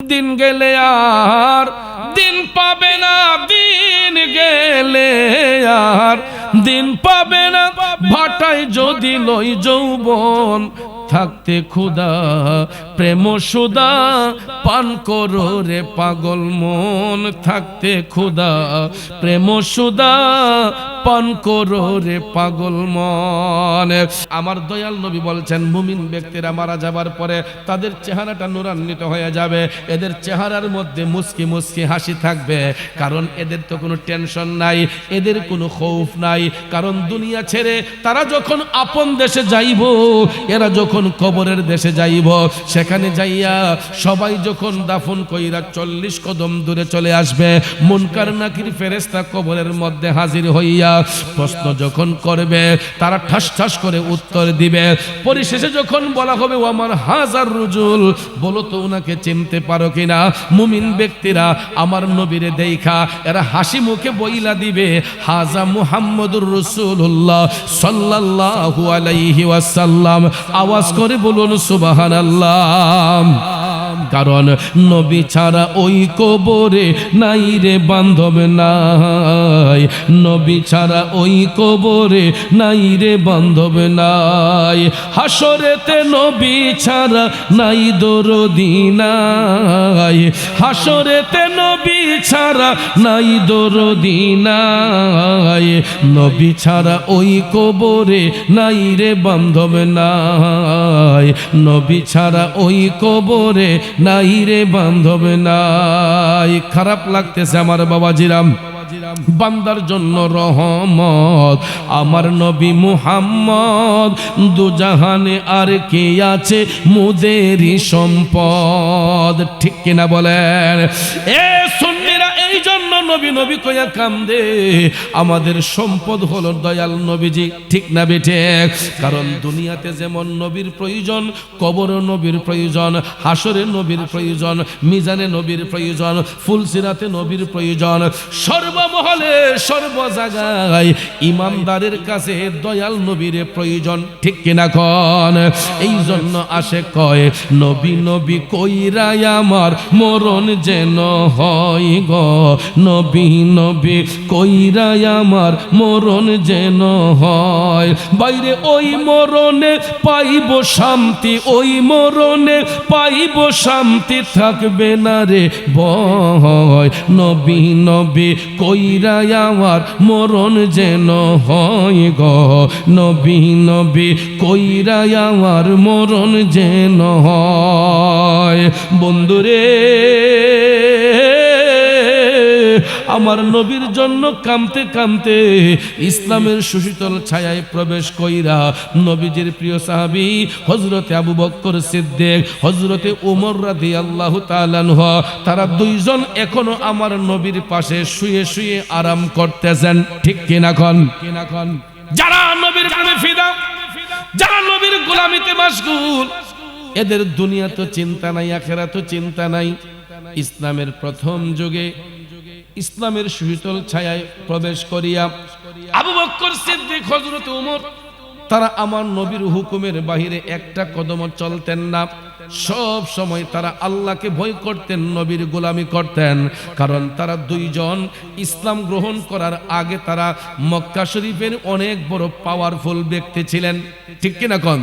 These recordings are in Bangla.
দিন গেলে আর দিন পাবে না, দিন গেলে আর দিন পাবে না। ভাটায় যদি লই যৌবন, থাকতে ক্ষুধা প্রেম সুদা পান করো রে পাগল মন। থাকতে ক্ষুধা প্রেম সুদা পান করো রে পাগল মন। আমার দয়াল নবী বলছেন, মুমিন ব্যক্তিরা মারা যাবার পরে তাদের চেহারাটা নূরান্বিত হয়ে যাবে। এদের চেহারার মধ্যে মুস্কি মুস্কি হাসি থাকবে, কারণ এদের তো কোনো টেনশন নাই, এদের কোনো খৌফ নাই। কারণ দুনিয়া ছেড়ে তারা যখন আপন দেশে যাইব, এরা যখন কবরের দেশে যাইব, সেখানে যাইয়া সবাই যখন দাফন কইরা 40 কদম দূরে চলে আসবে, মুনকার নাকির ফেরেশতা কবরের মধ্যে হাজির হইয়া প্রশ্ন যখন করবে, তারা ঠাস ঠাস করে উত্তর দিবে। পরিশেষে যখন বলা হবে ও আমার হাজার রুজুল, বলো তো উনাকে চিনতে পারো কিনা? মুমিন ব্যক্তিরা আমার নবীরে দেইখা এরা হাসি মুখে বইলা দিবে, হাজা মুহাম্মদুর রাসূলুল্লাহ সাল্লাল্লাহু আলাইহি ওয়াসাল্লাম। আওয়াজ করে বলুন সুবহানাল্লাহ। কারণ নবী ছাড়া ওই কবরে নাই রে বান্ধব নাই, নবী ছাড়া ওই কবরে নাই রে বান্ধব নাই। হাসরেতে নবী ছাড়া নাই দরদি নাই, হাসরেতে নবী ছাড়া নাই দরদি নাই। নবী ছাড়া ওই কবরে নাই রে বান্ধব নাই, নবী ছাড়া ওই কবরে নাই রে বান্ধব নাই। খারাপ লাগতেছে আমার বাবাজিরাম, বান্দার জন্য রহমত আমার নবী মুহাম্মদ, দুজাহানে আর কে আছে মুদেরই সম্পদ। ঠিক কিনা বলেন? এ সুন্নিরা এই জন্য নবী নবী কইয়া কান্দে, আমাদের সম্পদ হলো দয়াল নবীজি। ঠিক না বেঠে? কারণ দুনিয়াতে যেমন নবীর প্রয়োজন, কবর নবীর প্রয়োজন, হাসরে নবীর প্রয়োজন, মিজানে নবীর প্রয়োজন, ফুলসিরাতে নবীর প্রয়োজন, সর্বমহলে সর্ব জায়গায় ইমানদারের কাছে দয়াল নবীর প্রয়োজন। ঠিক কিনা কোন? এই জন্য আসে কয়, নবী নবী কইরাই আমার মরণ যেন হয় গো, নবী নবী কইরাই আমার মরণ যেন হয়। বাইরে ওই মরণে পাইব শান্তি, ওই মরণে পাইব শান্তি, থাকবে না রে ভয়। নবী নবী কইরাই আমার মরণ যেন হয় গো, নবী নবী কইরাই আমার মরণ যেন হয়। বন্ধুরে, আমার নবীর জন্য কামতে কামতে ইসলামের সুশীতল ছায়ায় প্রবেশ কইরা নবীজির প্রিয় সাহাবী হযরতে আবু বকর সিদ্দিক, হযরতে ওমর রাদিয়াল্লাহু তাআলা আনহু, তারা দুইজন এখনো আমার নবীর পাশে শুয়ে শুয়ে আরাম করতেছেন। ঠিক কিনা কোন? যারা নবীর প্রেমে ফিদা, যারা নবীর গোলামিতে মাশগুল, এদের দুনিয়া তো চিন্তা নাই, আখিরাত তো চিন্তা নাই। ইসলামের প্রথম যুগে ইসলামের সুশীতল ছায়ায় প্রবেশ করিয়া আবু বকর সিদ্দিক, হযরত ওমর, তারা আমার নবীর হুকুমের বাহিরে একটা কদম চলতেন না। সব সময় তারা আল্লাহকে ভয় করতেন, নবীর গোলামি করতেন। কারণ তারা দুইজন ইসলাম গ্রহণ করার আগে তারা মক্কা শরীফের অনেক বড় পাওয়ারফুল ব্যক্তি ছিলেন। ঠিক কিনা কোন?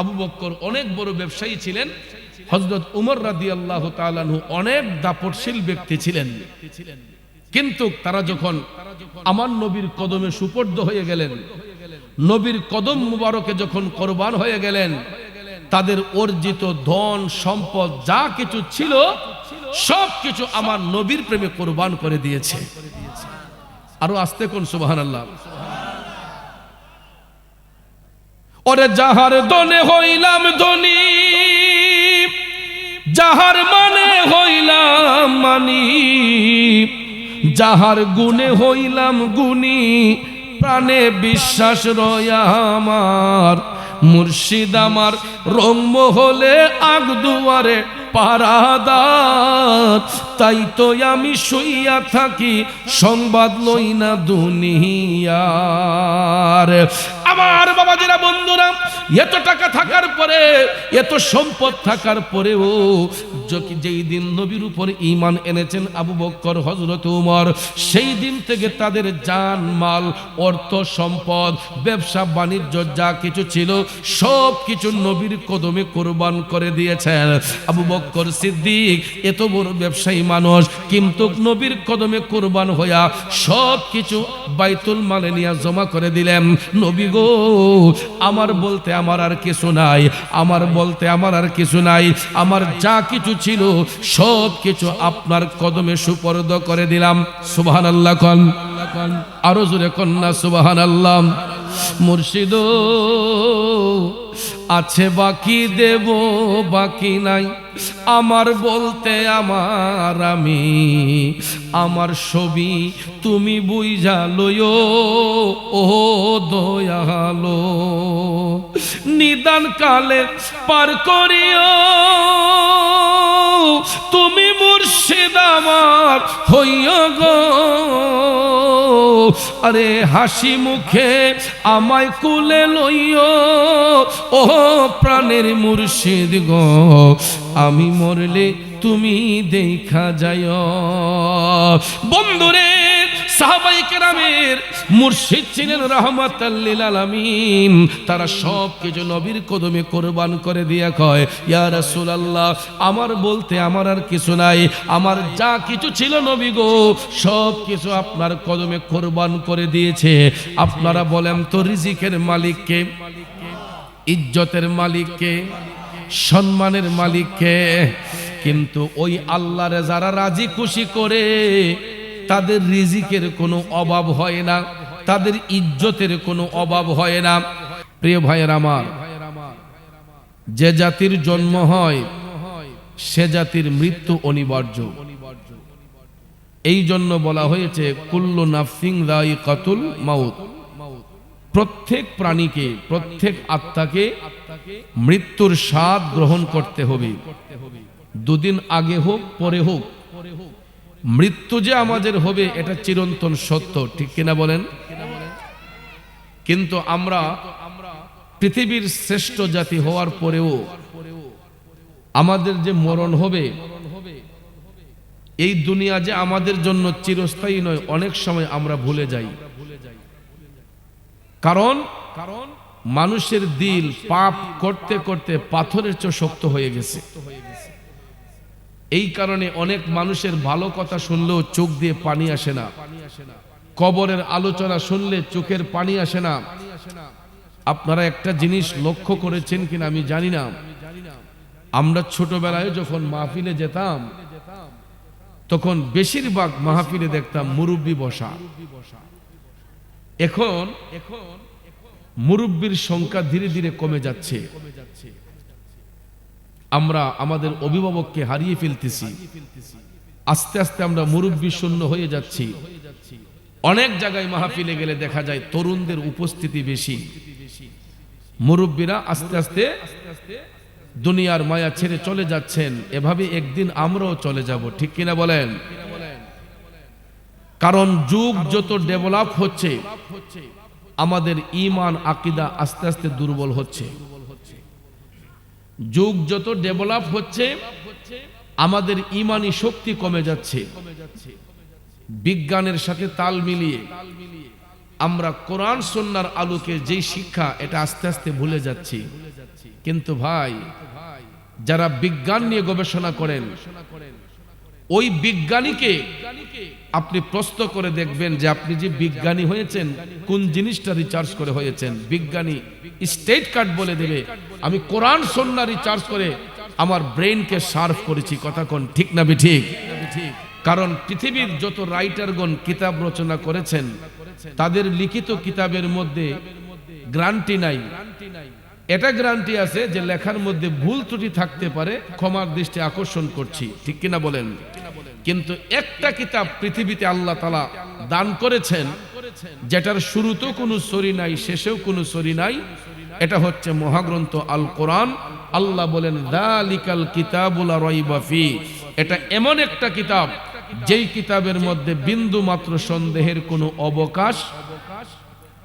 আবু বকর অনেক বড় ব্যবসায়ী ছিলেন, হযরত উমর রাদিয়াল্লাহু তাআলা আনহু অনেক দাপটশীল ব্যক্তি ছিলেন। কিন্তু তারা যখন আমার নবীর কদমে সুপর্দ হয়ে গেলেন, নবীর কদম মুবারকে যখন কোরবান হয়ে গেলেন, তাদের অর্জিত ধন সম্পদ যা কিছু ছিল সব কিছু আমার নবীর প্রেমে কোরবান করে দিয়েছে। আরো আস্তে কোন সুবহানাল্লাহ। ওরে যাহার দনে হইলাম ধনী, যাহার মানে হইলাম মানি, যাহার গুণে হইলাম গুণী, প্রাণে বিশ্বাস রয়া আমার, মুর্শিদ আমার রংমহলে আগ দুয়ারে পারাদার, তাই তো আমি শুইয়া থাকি সংবাদ লই না দুনিয়ার। আমার বাবাজিরা, বন্ধুরা, এত টাকা থাকার পরে, এত সম্পদ থাকার পরেও যেই দিন নবীর উপর ঈমান এনেছেন আবু বকর, হযরত উমর, সেই দিন থেকে তাদের জান মাল, অর্থ সম্পদ, ব্যবসা বাণিজ্য যা কিছু ছিল সব কিছু নবীর কদমে কুরবান করে দিয়েছেন। আবু বকর সিদ্দিক এত বড় ব্যবসায়ী মানুষ, কিন্তু নবীর কদমে কুরবান হইয়া সব কিছু বাইতুল মালে নিয়ে জমা করে দিলেন। নবী গো, আমার বলতে আমার আর কিছু নাই, আমার বলতে আমার আর কিছু নাই, আমার যা কিছু ছিল সব কিছু আপনার কদমে সুপর্দ করে দিলাম। সুবহানাল্লাহ কোন, আরো জোরে কন্যা সুবহানাল্লাহ। মুর্শিদ আছে বাকি দেব বাকি নাই, আমার বলতে আমার আমি, আমার ছবি তুমি বুঝা লইও ও দয়ালো, নিদান কালে পার করিও তুমি মুর্শিদ আমার হইও গো, আরে হাসি মুখে আমায় কুলে লইও ও প্রাণের মুর্শিদ গো, আমি মরলে তুমি দেখা যায়। বন্ধুরে, সাহাবায়ে কেরামের মুর্শিদ ছিলেন রাহমাতাল লিল আলামিন। তারা সব কিছু নবীর কদমে কুরবান করে দিয়ে কয়, ইয়া রাসূলুল্লাহ, আমার বলতে আমার আর কিছু নাই, আমার যা কিছু ছিল নবী গো সব কিছু আপনার কদমে কুরবান করে দিয়েছে। আপনারা বলেন তো রিজিকের মালিক কে? ইজ্জতের মালিক কে? সম্মানের মালিক কে? কিন্তু ওই আল্লাহরে যারা রাজি খুশি করে তাদের রিজিকের কোনো অভাব হয় না, তাদের ইজ্জতের কোনো অভাব হয় না। প্রিয় ভাইয়ের আমার, যে জাতির জন্ম হয় সে জাতির মৃত্যু অনিবার্য। এই জন্য বলা হয়েছে কুল্লু নাফসিন যায়িকাতুল মাউত, প্রত্যেক প্রাণীকে, প্রত্যেক আত্মাকে মৃত্যুর স্বাদ গ্রহণ করতে হবে। দুদিন আগে হোক পরে হোক, মৃত্যু যে আমাদের হবে এটা চিরন্তন সত্য, ঠিক কিনা বলেন? কিন্তু আমরা পৃথিবীর শ্রেষ্ঠ জাতি হওয়ার পরেও আমাদের যে মরণ হবে, এই দুনিয়া যে আমাদের জন্য চিরস্থায়ী নয়, অনেক সময় আমরা ভুলে যাই। কারণ মানুষের দিল পাপ করতে করতে পাথরের চেয়ে শক্ত হয়ে গেছে। এই কারণে অনেক মানুষের ভালো কথা শুনলেও চোখ দিয়ে পানি আসে না, কবরের আলোচনা শুনলে চোখের পানি আসে না। আপনারা একটা জিনিস লক্ষ্য করেছেন কিনা আমি জানি না, আমরা ছোটবেলায় যখন মাহফিলে যেতাম তখন বেশিরভাগ মাহফিলে দেখতাম মুরব্বি বসা। এখন মুরব্বির সংখ্যা ধীরে ধীরে কমে যাচ্ছে। আমরা আমাদের অভিভাবককে হারিয়ে ফেলতেছি, আস্তে আস্তে আমরা মুরব্বি শূন্য হয়ে যাচ্ছি। অনেক জায়গায় মাহফিলে গেলে দেখা যায় তরুণদের উপস্থিতি বেশি, মুরব্বিরা আস্তে আস্তে দুনিয়ার মায়া ছেড়ে চলে যাচ্ছেন। এভাবে একদিন আমরাও চলে যাব, ঠিক কিনা বলেন? কারণ যুগ যত ডেভেলপ হচ্ছে আমাদের ঈমান আকীদা আস্তে আস্তে দুর্বল হচ্ছে। যুগ যত ডেভেলপ হচ্ছে আমাদের ঈমানি শক্তি কমে যাচ্ছে। বিজ্ঞানের সাথে তাল মিলিয়ে আমরা কোরআন সুন্নাহর আলোকে যেই শিক্ষা, এটা আস্তে আস্তে ভুলে যাচ্ছি। কিন্তু ভাই, যারা বিজ্ঞান নিয়ে গবেষণা করেন, ওই বিজ্ঞানীকে আপনি প্রশ্ন করে দেখবেন যে আপনি যে বিজ্ঞানী হয়েছেন কোন জিনিসটা রিসার্চ করে হয়েছেন। বিজ্ঞানী স্টেট কার্ড বলে দেবে, আমি কোরআন সুন্নাহ রিসার্চ করে আমার ব্রেইনকে শার্প করেছি। কথা কোন ঠিক না ঠিক? কারণ পৃথিবীর যত রাইটারগণ কিতাব রচনা করেছেন তাদের লিখিত কিতাবের মধ্যে গ্যারান্টি নাই। এটা গ্যারান্টি আছে যে লেখার মধ্যে ভুল ত্রুটি থাকতে পারে, ক্ষমার দৃষ্টি আকর্ষণ করছি, ঠিক কিনা বলেন? কিন্তু একটা কিতাব পৃথিবীতে আল্লাহ তাআলা দান করেছেন যেটার শুরুতেও কোনো সরি নাই, শেষেও কোনো সরি নাই, এটা হচ্ছে মহাগ্রন্থ আল কোরআন। আল্লাহ বলেন যালিকাল কিতাবুল লা রাইবা ফি, এটা এমন একটা কিতাব যেই কিতাবের মধ্যে বিন্দু মাত্র সন্দেহের কোনো অবকাশ,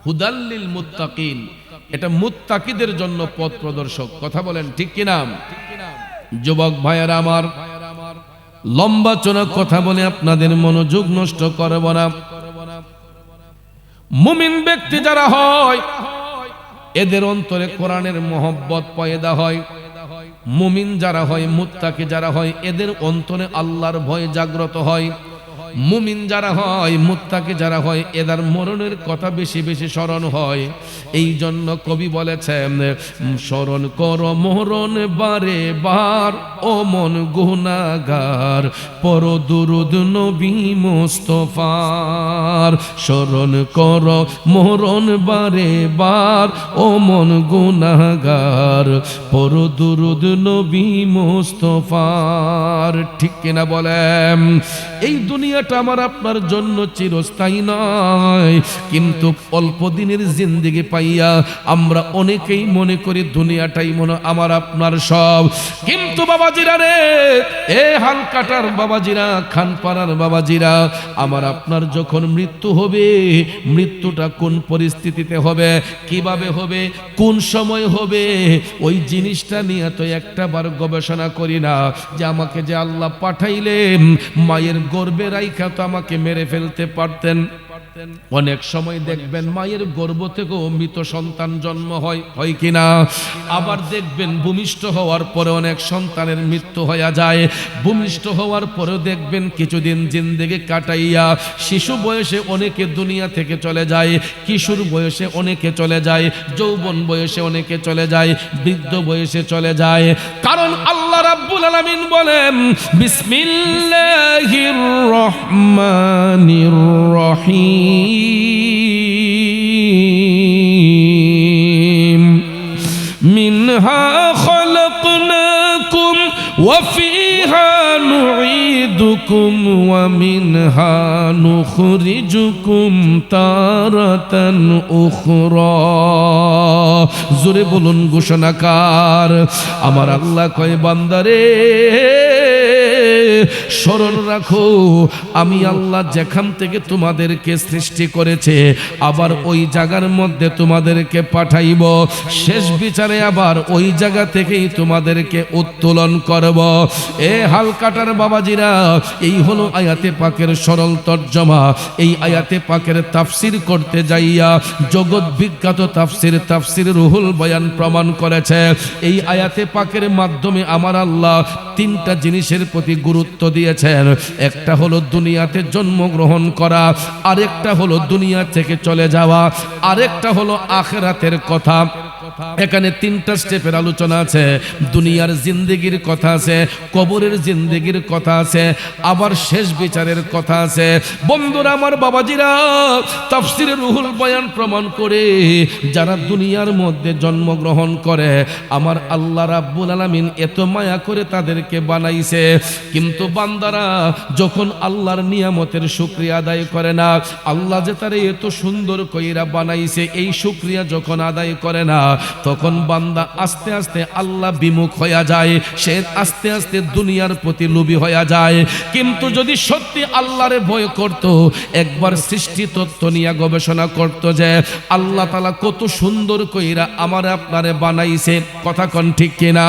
হুদাল্লিল মুত্তাকিন, এটা মুত্তাকিদের জন্য পথ প্রদর্শক। কথা বলেন ঠিক কিনা? যুবক ভাইয়েরা আমার, লম্বা চড়া কথা বলে আপনাদের মনোযোগ নষ্ট করব না। মুমিন ব্যক্তি যারা হয় এদের অন্তরে কোরআনের মহব্বত পয়দা হয়। মুমিন যারা হয়, মুত্তাকি যারা হয়, এদের অন্তরে আল্লাহর ভয় জাগ্রত হয়। মুমিন যারা হয়, মুত্তাকি যারা হয়, এদের মরণের কথা বেশি বেশি স্মরণ হয়। এই জন্য কবি বলেছেন, স্মরণ কর মরণ বারে বার, ও মন গুনাহগার, পর দুরুদ নবী মুস্তাফার। স্মরণ কর মরণ বারে বার, ও মন গুনাহগার, পর দুরুদ নবী মুস্তাফার। ঠিক কিনা বলেন? এই দুনিয়াটা আমার আপনার জন্য চিরস্থায়ী নয়, কিন্তু অল্প দিনের জিন্দেগি পাইয়া আমরা অনেকেই মনে করি দুনিয়াটাই মনে আমার আপনার সব। কিন্তু বাবাজিরা রে, এ হালকাটার বাবাজিরা, খানপাড়ার বাবাজিরা, আমার আপনার যখন মৃত্যু হবে, মৃত্যুটা কোন পরিস্থিতিতে হবে, কিভাবে হবে, কোন সময় হবে, ওই জিনিসটা নিয়ে তো একটা বার গবেষণা করি না। যে আমাকে যে আল্লাহ পাঠাইলেন, মায়ের গর্ভে রাইখা তো আমাকে মেরে ফেলতে পারতেন। অনেক সময় দেখবেন মায়ের গর্ভ থেকেও মৃত সন্তান জন্ম হয় কিনা। আবার দেখবেন ভূমিষ্ঠ হওয়ার পরে অনেক সন্তানের মৃত্যু হয়ে যায়। ভূমিষ্ঠ হওয়ার পরেও দেখবেন কিছুদিন জিন্দেগি কাটাইয়া শিশু বয়সে অনেকে দুনিয়া থেকে চলে যায়, কিশোর বয়সে অনেকে চলে যায়, যৌবন বয়সে অনেকে চলে যায়, বৃদ্ধ বয়সে চলে যায়। কারণ আল্লাহ রাব্বুল আলামিন বলেন, বিসমিল্লাহির রহমানির রহিম, মিনহা খালাকনাকুম ওয়া ফিহা নুঈদুকুম ওয়া মিনহা নুখরিজুকুম তারাতান উখরা। জোরে বলুন ঘোষণাকার। আমার আল্লাহ কয়, বান্দারে স্মরণ রাখো, আমি আল্লাহ যেখান থেকে তোমাদেরকে সৃষ্টি করেছে আবার ওই জায়গার মধ্যে তোমাদেরকে পাঠাইব, শেষ বিচারে আবার ওই জায়গা থেকেই তোমাদেরকে উত্তোলন করব। এ হালকাটার বাবাজিরা, এই হলো আয়াতে পাকের সরল তর্জমা। এই আয়াতে পাকের তাফসির করতে যাইয়া জগৎ বিখ্যাত তাফসির রুহুল বয়ান প্রমাণ করেছে, এই আয়াতে পাকের মাধ্যমে আমার আল্লাহ তিনটা জিনিসের প্রতি গুরুত্ব দিয়েছেন। একটা হলো দুনিয়াতে জন্মগ্রহণ করা, আরেকটা হলো দুনিয়া থেকে চলে যাওয়া, আরেকটা হলো আখিরাতের কথা। এখানে তিনটা স্টেপের আলোচনা আছে। দুনিয়ার জিন্দেগির কথা আছে, কবরের জিন্দেগির কথা আছে, আবার শেষ বিচারের কথা আছে। বন্ধুরা আমার, বাবাজিরা, তাফসিরে রুহুল বয়ান প্রমাণ করে যারা দুনিয়ার মধ্যে জন্মগ্রহণ করে, আমার আল্লাহ রাব্বুল আলামিন এত মায়া করে তাদেরকে বানাইছে, কিন্তু বান্দারা যখন আল্লাহর নিয়ামতের শুকরিয়া আদায় করে না, আল্লাহ যে তারে এত সুন্দর কইরা বানাইছে এই শুকরিয়া যখন আদায় করে না, তখন বান্দা আস্তে আস্তে আল্লাহ বিমুখ হয়ে যায়, সে আস্তে আস্তে দুনিয়ার প্রতি লোভী হয়ে যায়। কিন্তু যদি সত্যি আল্লাহরে ভয় করত, একবার সৃষ্টি তত্ত্ব নিয়ে গবেষণা করত যে আল্লাহ তাআলা কত সুন্দর কইরা আমার আপনারে বানাইছে, কথা কোন ঠিক কিনা?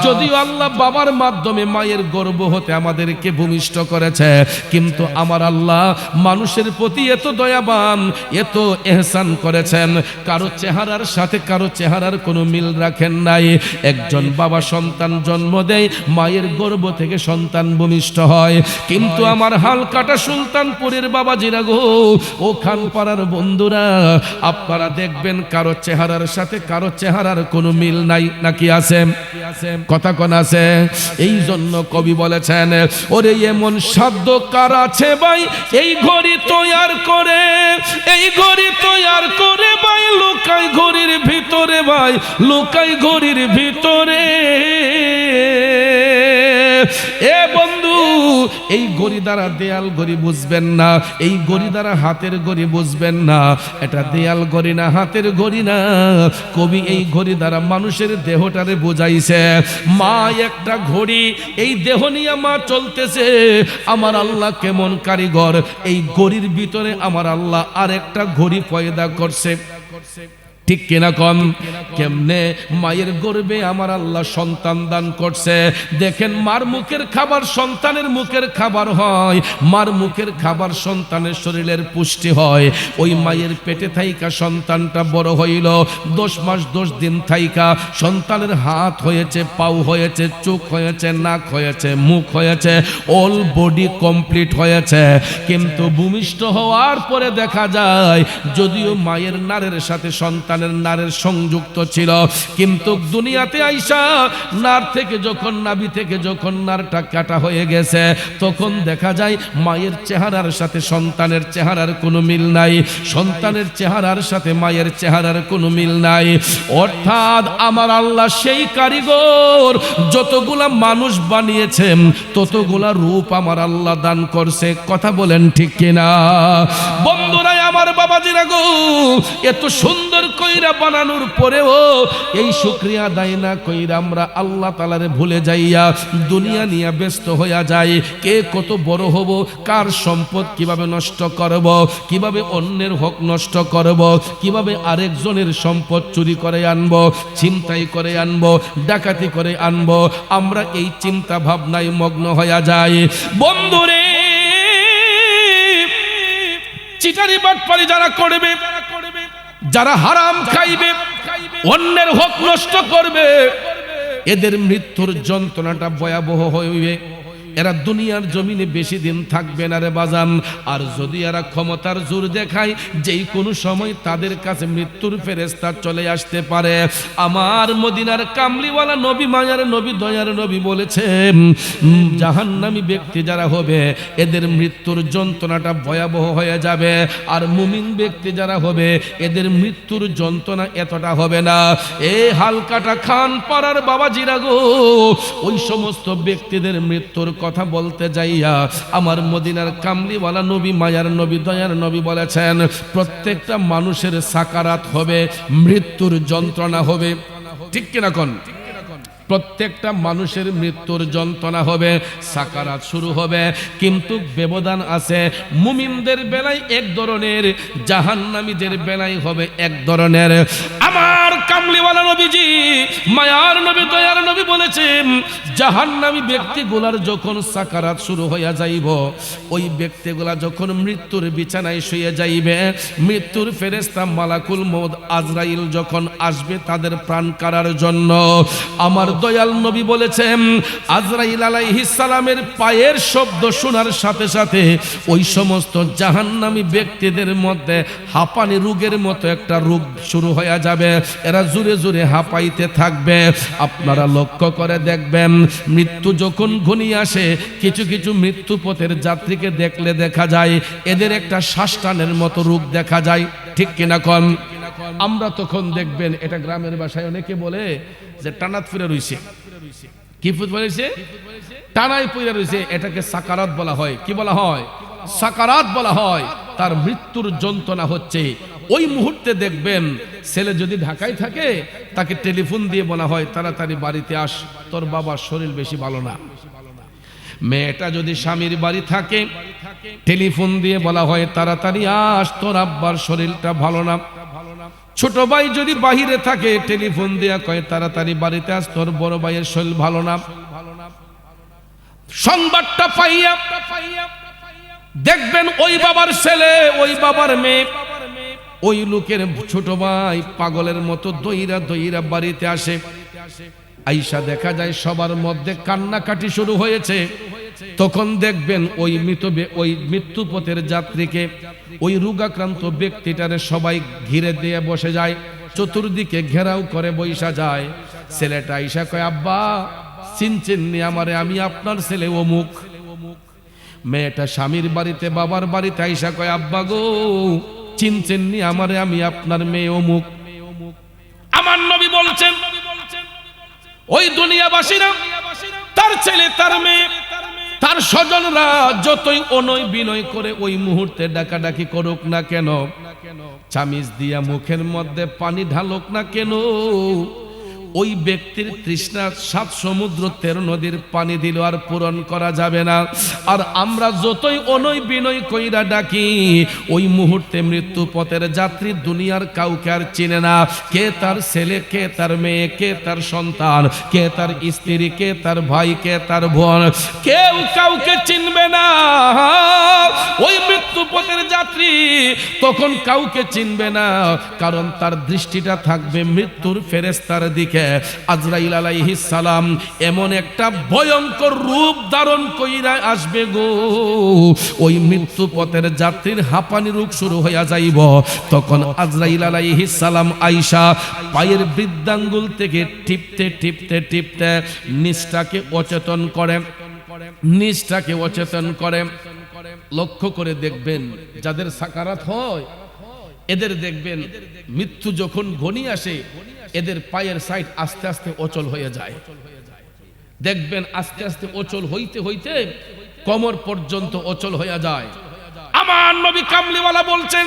যদিও আল্লাহ বাবার মাধ্যমে মায়ের গর্ভ হতে আমাদেরকে ভূমিষ্ঠ করেছে, কিন্তু আমার আল্লাহ মানুষের প্রতি এত দয়াবান, এত ইহসান করেছেন, কারো চেহারার সাথে কারো চেহারার কোনো মিল রাখেন নাই। একজন বাবা সন্তান জন্ম দেয়, মায়ের গর্ভ থেকে সন্তান ভূমিষ্ঠ হয়, কিন্তু আমার হালকাটা সুলতানপুরের বাবাজিরা গো, ও খানপাড়ার বন্ধুরা, আপনারা দেখবেন কারো চেহারার সাথে কারো চেহারার কোনো মিল নাই, নাকি আছে? কথা কোন আছে? এই জন্য কবি বলেছেন, ওরে এমন সাধ্য কার আছে ভাই এই ঘড়ি তৈয়ার করে, এই ঘড়ি তৈয়ার করে ভাই, লুকাই ঘড়ির ভিতরে ভাই, লুকাই ঘড়ির ভিতরে। এ বন্ধু, এই ঘড়ি দ্বারা দেয়াল ঘড়ি বুঝবেন না, এই ঘড়ি দ্বারা হাতের ঘড়ি বুঝবেন না, এটা দেয়াল ঘড়ি না, হাতের ঘড়ি না। কবি এই ঘড়ি দ্বারা মানুষের দেহটারে বুঝাইছে। মা একটা ঘড়ি, এই দেহ নিয়ে মা চলতেছে। আমার আল্লাহ কেমন কারিগর, এই ঘড়ির ভিতরে আমার আল্লাহ আর একটা ঘড়ি পয়দা করছে। ঠিক কিনা কন? কেমনে মায়ের গর্ভে আমার আল্লাহ সন্তান দান করছে। দেখেন, মার মুখের খাবার সন্তানের মুখের খাবার হয়, মার মুখের খাবার সন্তানের শরীরের পুষ্টি হয়। ওই মায়ের পেটে থাইকা সন্তানটা বড় হইল, 10 মাস 10 দিন থাইকা সন্তানের হাত হয়েছে, পাও হয়েছে, চোখ হয়েছে, নাক হয়েছে, মুখ হয়েছে, অল বডি কমপ্লিট হয়েছে। কিন্তু ভূমিষ্ঠ হওয়ার পরে দেখা যায় যদিও মায়ের নারের সাথে সন্তানের নারের সংযুক্ত ছিল, কিন্তু দুনিয়াতে আইসা নার থেকে যখন, নাভি থেকে যখন নারটা কাটা হয়ে গেছে, তখন দেখা যায় মায়ের চেহারার সাথে সন্তানের চেহারার কোনো মিল নাই, সন্তানের চেহারার সাথে মায়ের চেহারার কোনো মিল নাই। অর্থাৎ আমার আল্লাহ সেই কারিগর, যতগুলা মানুষ বানিয়েছেন ততগুলা রূপ আমার আল্লাহ দান করছে। কথা বলেন ঠিক কিনা? বন্ধুরা আমার, বাবাজিরা গো, এত সুন্দর কইরা বানানোর পরেও এই শুকরিয়া আদায় না কইরা আমরা আল্লাহ তাআলারে ভুলে যাইয়া দুনিয়া নিয়ে ব্যস্ত হইয়া যাই। কে কত বড় হব, কার সম্পদ কিভাবে নষ্ট করব, কিভাবে অন্যের হক নষ্ট করব, কিভাবে আরেকজনের সম্পদ চুরি করে আনব, ছিনতাই করে আনব, ডাকাতি করে আনব, আমরা এই চিন্তা ভাবনায় মগ্ন হইয়া যাই। বন্ধুরে, চিটারি বাটপারি যারা করবে, যারা হারাম খাইবে, অন্যের হক নষ্ট করবে, এদের মৃত্যুর যন্ত্রণাটা ভয়াবহ হইবে। এরা দুনিয়ার জমিনে বেশি দিন থাকবে না রে বাজান। আর যদি এরা ক্ষমতার জোর দেখায়, যেই কোনো সময় তাদের কাছে মৃত্যুর ফেরেশতা চলে আসতে পারে। আমার মদিনার কামলিওয়ালা নবী, মায়ার নবী, দয়ার নবী বলেছেন, জাহান্নামী ব্যক্তি যারা হবে এদের মৃত্যুর যন্ত্রণাটা ভয়াবহ হয়ে যাবে, আর মুমিন ব্যক্তি যারা হবে এদের মৃত্যুর যন্ত্রণা এতটা হবে না। এই হালকাটা খান পাড়ার বাবাজিরা গো, ওই সমস্ত ব্যক্তিদের মৃত্যুর কথা বলতে যাইয়া আমার মদিনার কামলিওয়ালা নবী, মায়ার নবী, দয়ার নবী বলেছেন, প্রত্যেকটা মানুষের সাকারাত হবে, মৃত্যুর যন্ত্রণা হবে। ঠিক কিনা কোন? প্রত্যেকটা মানুষের মৃত্যুর যন্ত্রণা হবে, সাকারাত শুরু হবে। কিন্তু ব্যবধান আছে, মুমিনদের বেলায় এক ধরনের, জাহান্নামীদের বেলায় হবে এক ধরনের। আমার কামলিওয়ালা নবীজি, মায়ার নবী, দয়ার নবী বলেছেন, জাহান্নামী ব্যক্তিগুলার যখন সাকারাত শুরু হইয়া যাইব, ওই ব্যক্তিগুলা যখন মৃত্যুর বিছানায় শুয়ে যাইবে, মৃত্যুর ফেরেশতা মালাকুল মউত আজরাইল যখন আসবে তাদের প্রাণ কাড়ার জন্য, আমার দয়াল নবী বলেছেন, আজরাইল আলাইহিস সালামের পায়ের শব্দ শোনার সাথে সাথে ওই সমস্ত জাহান্নামী ব্যক্তিদের মধ্যে হাঁপানি রোগের মতো একটা রোগ শুরু হয়ে যাবে। এরা জোরে জোরে হাঁপাইতে থাকবে। আপনারা লক্ষ্য করে দেখবেন, মৃত্যু যখন ঘনিয়ে আসে, কিছু কিছু মৃত্যু পথের যাত্রীকে দেখলে দেখা যায় এদের একটা শ্বাসটানের মতো রোগ দেখা যায়। ঠিক কিনা কন? আমরা তখন দেখবেন, এটা গ্রামের ভাষায় অনেকে বলে যে টানাত ফুরে রইছে। কি ফুট বলেছে? টানাই পুরে রইছে। এটাকে সাকারাত বলা হয়। কি বলা হয়? সাকারাত বলা হয়। তার মৃত্যুর যন্ত্রণা হচ্ছে। ওই মুহূর্তে দেখবেন, ছেলে যদি ঢাকায় থাকে তাকে টেলিফোন দিয়ে বলা হয়, তাড়াতাড়ি বাড়িতে আস, তোর বাবার শরীর বেশি ভালো না। মেয়েটা যদি স্বামীর বাড়ি থাকে, টেলিফোন দিয়ে বলা হয়, তাড়াতাড়ি আস, তোর আব্বার শরীরটা ভালো না। ছোট ভাই যদি বাহিরে থাকে, টেলিফোন দেয়া কয়, তাড়াতাড়ি বাড়িতে আস, তোর বড় ভাইয়ের শরীর ভালো না। সংবাদটা পাইয়া দেখবেন ওই বাবার ছেলে, ওই বাবার মেয়ে, ওই লোকের ছোট ভাই পাগলের মতো দইরা দইরা বাড়িতে আসে। আইসা দেখা যায় সবার মধ্যে কান্নাকাটি শুরু হয়েছে। তখন দেখবেন ওই মৃত্যু পথের যাত্রীকে, ওই রোগাক্রান্ত ব্যক্তিটারে সবাই ঘিরে দিয়ে বসে যায়, চতুর্দিকে ঘেরাও করে বৈশা যায়। ছেলেটা আইসা কয়, আব্বা চিনছেননি আমারে, আমি আপনার ছেলে অমুক। মেয়েটা স্বামীর বাড়িতে, বাবার বাড়িতে আইসা কয়, আব্বা গো চিনছেননি আমারে, আমি আপনার মেয়ে অমুক। আমার নবী বলছেন, ওই দুনিয়াবাসীরা, তার ছেলে, তার মেয়ে, তার স্বজনরা যতই অনয় বিনয় করে ওই মুহূর্তে ডাকাডাকি করুক না কেন, চামিচ দিয়া মুখের মধ্যে পানি ঢালুক না কেন, ওই ব্যক্তির তৃষ্ণা 7 সমুদ্র 13 নদীর পানি দিল আর পূরণ করা যাবে না। আর আমরা যতই অনয় বিনয় কইরা ডাকি, ওই মুহূর্তে মৃত্যু পথের যাত্রী দুনিয়ার কাউকে আর চিনে না। কে তার ছেলে, কে তার মেয়ে, কে তার সন্তান, কে তার স্ত্রী, কে তার ভাই, কে তার বোন, কেউ কাউকে চিনবে না। ওই মৃত্যু পথের যাত্রী তখন কাউকে চিনবে না, কারণ তার দৃষ্টিটা থাকবে মৃত্যুর ফেরেশতার দিকে। আজরাইল আলাইহিস সালাম এমন একটা ভয়ঙ্কর রূপ ধারণ কইরা আসবে গো, ওই মৃত্যু পথের যাত্রীর হাঁপানি রোগ শুরু হইয়া যাইব। তখন আজরাইল আলাইহিস সালাম আয়েশা পায়ের বৃদ্ধাঙ্গুল থেকে টিপতে টিপতে টিপতে নিচটাকে অচেতন করে, নিচটাকে অচেতন করে। লক্ষ্য করে দেখবেন যাদের সাকারাত হয় এদের দেখবেন মৃত্যু যখন ঘনিয়ে আসে এদের পায়ের সাইড আস্তে আস্তে অচল হয়ে যায়। দেখবেন আস্তে আস্তে অচল হইতে হইতে কোমর পর্যন্ত অচল হয়ে যায়। আমার নবী কামলিওয়ালা বলছেন,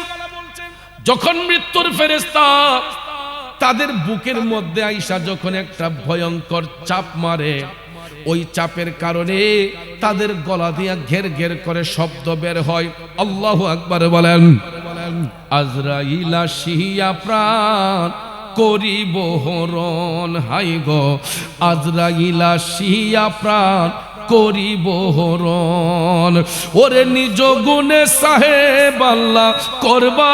যখন মৃত্যুর ফেরেশতা তাদের বুকের মধ্যে আইসা যখন একটা ভয়ঙ্কর চাপ মারে, ওই চাপের কারণে তাদের গলা দিয়া ঘের ঘের করে শব্দ বের হয়। আল্লাহু আকবার বলেন। আজরাইল আসিয়া প্রাণ করিব হরণ, হাই গো আজরাইল আসিয়া প্রাণ করিব হরণ। ওরে নিজ গুণে সাহেব আল্লাহ করবা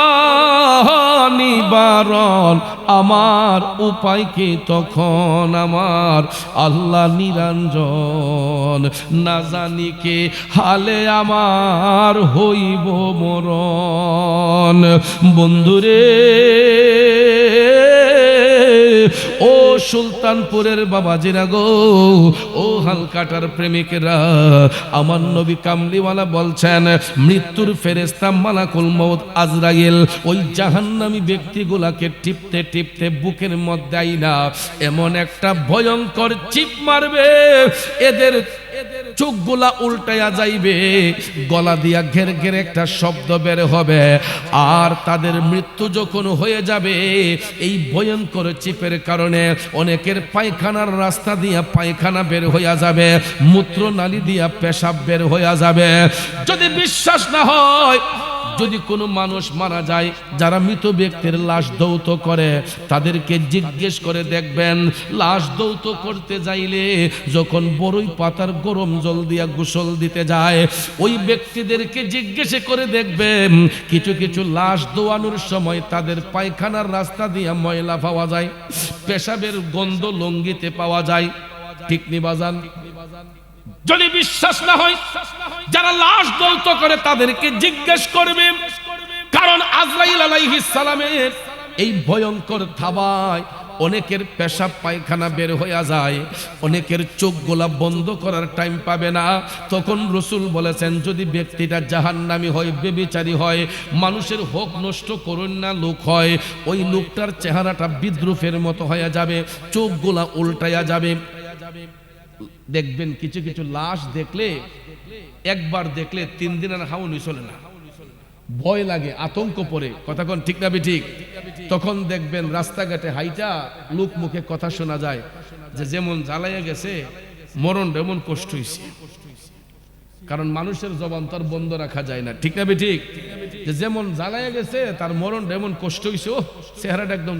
নিবারণ, আমার উপায় কি তখন আমার আল্লাহ নিরঞ্জন, না জানি কে হালে আমার হইব মরণ। বন্ধুরে ও সুলতানপুরের বাবাজিরা গো, ও হালকাটার প্রেমিকেরা, আমার নবী কামলিওয়ালা বলছেন মৃত্যুর ফেরেশতা মালাকুল মউত আজরাইল ওই জাহান্নামী ব্যক্তিগুলাকে টিপতে টিপতে বুকের মধ্যে আইনা এমন একটা ভয়ঙ্কর চিপ মারবে, এদের চোখগুলা উল্টাইয়া যাইবে, গলা দিয়া ঘের ঘের একটা শব্দ বের হবে। আর তাদের মৃত্যু যখন হয়ে যাবে এই ভয়ঙ্কর চিপের কারণে অনেকের পায়খানার রাস্তা দিয়া পায়খানা বের হইয়া যাবে, মূত্রনালী দিয়া পেশাব বের হইয়া যাবে। যদি বিশ্বাস না হয়, যদি কোনো মানুষ মারা যায়, যারা মৃত ব্যক্তির লাশ দৌত করে তাদেরকে জিজ্ঞেস করে দেখবেন, লাশ দৌত করতে যাইলে যখন বড়ই পাতার গরম জল দিয়া গোসল দিতে যায়, ওই ব্যক্তিদেরকে জিজ্ঞেস করে দেখবেন কিছু কিছু লাশ দোয়ানোর সময় তাদের পায়খানার রাস্তা দিয়া ময়লা পাওয়া যায়, পেশাবের গন্ধ লঙ্গিতে পাওয়া যায়। ঠিক নি বাজান? যদি বিশ্বাস না হয়, যারা লাশ দৌত করে তাদেরকে জিজ্ঞেস করবে, কারণ আজরাইল আলাইহিস সালামের এই ভয়ঙ্কর থাবায় অনেকের পেশাব পায়খানা বের হইয়া যায়, অনেকের চোখগুলা বন্ধ করার টাইম পাবে না। তখন রাসূল বলেছেন, যদি ব্যক্তিটা জাহান্নামী হয়, বেবিচারী হয়, মানুষের হক নষ্ট করুন না লোক হয়, ওই লোকটার চেহারাটা বিদ্রুপের মতো হয়ে যাবে, চোখগুলা উল্টাইয়া যাবে। দেখবেন কিছু কিছু লাশ দেখলে, একবার দেখলে 3 দিন আর হাউনি চলে না, ভয় লাগে, আতঙ্ক পড়ে। কথা কোন ঠিক না ঠিক? তখন দেখবেন রাস্তাঘাটে হাইটা লোক মুখে কথা শোনা যায় যে যেমন জ্বালাইয়া গেছে মরণ এমন কষ্ট হইছে। কারণ মানুষের জবান তার বন্ধ রাখা যায় না। ঠিক না ঠিক? যে যেমন জ্বালাইয়া গেছে তার মরণ এমন কষ্ট হইছে, ও চেহারাটা একদম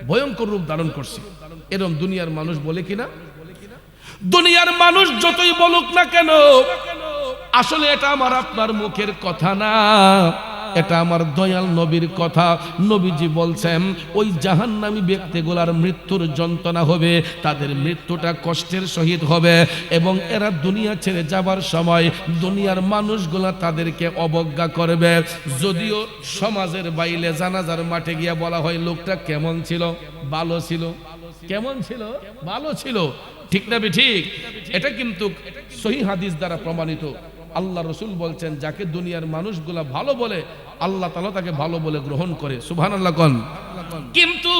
ভয়ঙ্কর রূপ ধারণ করছে। এরকম দুনিয়ার মানুষ বলে কিনা? দুনিয়ার মানুষ যতই বলুক না কেন, আসলে এটা আমার আপনার মুখের কথা না, এটা আমার দয়াল নবীর কথা। নবীজি বলছেন ওই জাহান্নামী ব্যক্তিগুলার মৃত্যুর যন্ত্রণা হবে, তাদের মৃত্যুটা কষ্টের সহিত হবে, এবং এরা দুনিয়া ছেড়ে যাবার সময় দুনিয়ার মানুষগুলা তাদেরকে অবজ্ঞা করবে। যদিও সমাজের বাইরে জানাজার মাঠে গিয়া বলা হয় লোকটা কেমন ছিল, ভালো ছিল, কেমন ছিল, ভালো ছিল। ঠিক না ঠিক? এটা কিন্তু সহিহ হাদিস দ্বারা প্রমাণিত। আল্লাহ রাসূল বলছেন, যাকে দুনিয়ার মানুষগুলা ভালো বলে আল্লাহ তাআলা তাকে ভালো বলে গ্রহণ করে। সুবহানাল্লাহ কোন? কিন্তু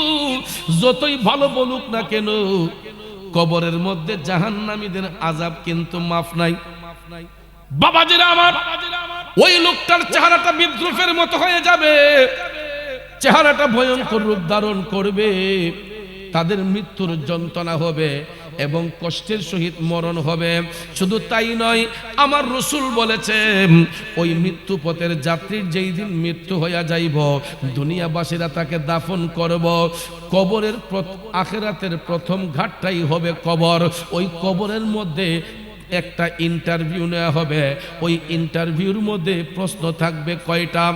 যতই ভালো বলুক না কেন, কবরের মধ্যে জাহান্নামীদের আযাব কিন্তু মাফ নাই। বাবাজিরা আমার, ওই লোকটার চেহারাটা বিদ্রুপের মতো হয়ে যাবে, চেহারাটা ভয়ঙ্কর রূপ ধারণ করবে। তাদের মৃত্যুর যন্ত্রণা হবে এবং কষ্টের সহিত মরণ হবে। শুধু তাই নয়, আমার রাসূল বলেছেন ওই মৃত্যু পথের যাত্রীর যেই দিন মৃত্যু হইয়া যাইব, দুনিয়াবাসীরা তাকে দাফন করব, কবরের আখিরাতের প্রথম ঘাটটাই হবে কবর। ওই কবরের মধ্যে একটা ইন্টারভিউ নেওয়া হবে। ওই ইন্টারভিউর মধ্যে প্রশ্ন থাকবে কয়টা?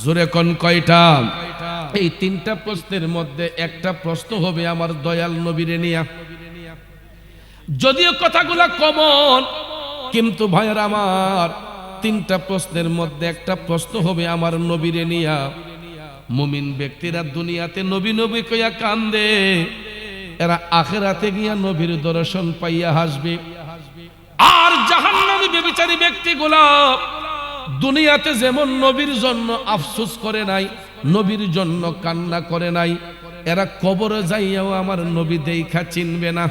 জোরে কোন কয়টা? এই 3টা প্রশ্নের মধ্যে একটা প্রশ্ন হবে আমার দয়াল নবীরে নিয়া। যদিও কথাগুলো কমন, কিন্তু ভাইয়ের আমার 3টা প্রশ্নের মধ্যে একটা প্রশ্ন হবে আমার নবীরে নিয়া। মুমিন ব্যক্তিরা দুনিয়াতে নবী নবী কইয়া কান্দে, এরা আখিরাতে গিয়া নবীর দর্শন পাইয়া হাসবে। আর জাহান্নামী বেবিচারী ব্যক্তিগুলা দুনিয়াতে যেমন নবীর জন্য আফসোস করে নাই, নবীর জন্য কান্না করে নাই, এরা কবরে যাইয়াও আমার নবী দেখা চিনবে না।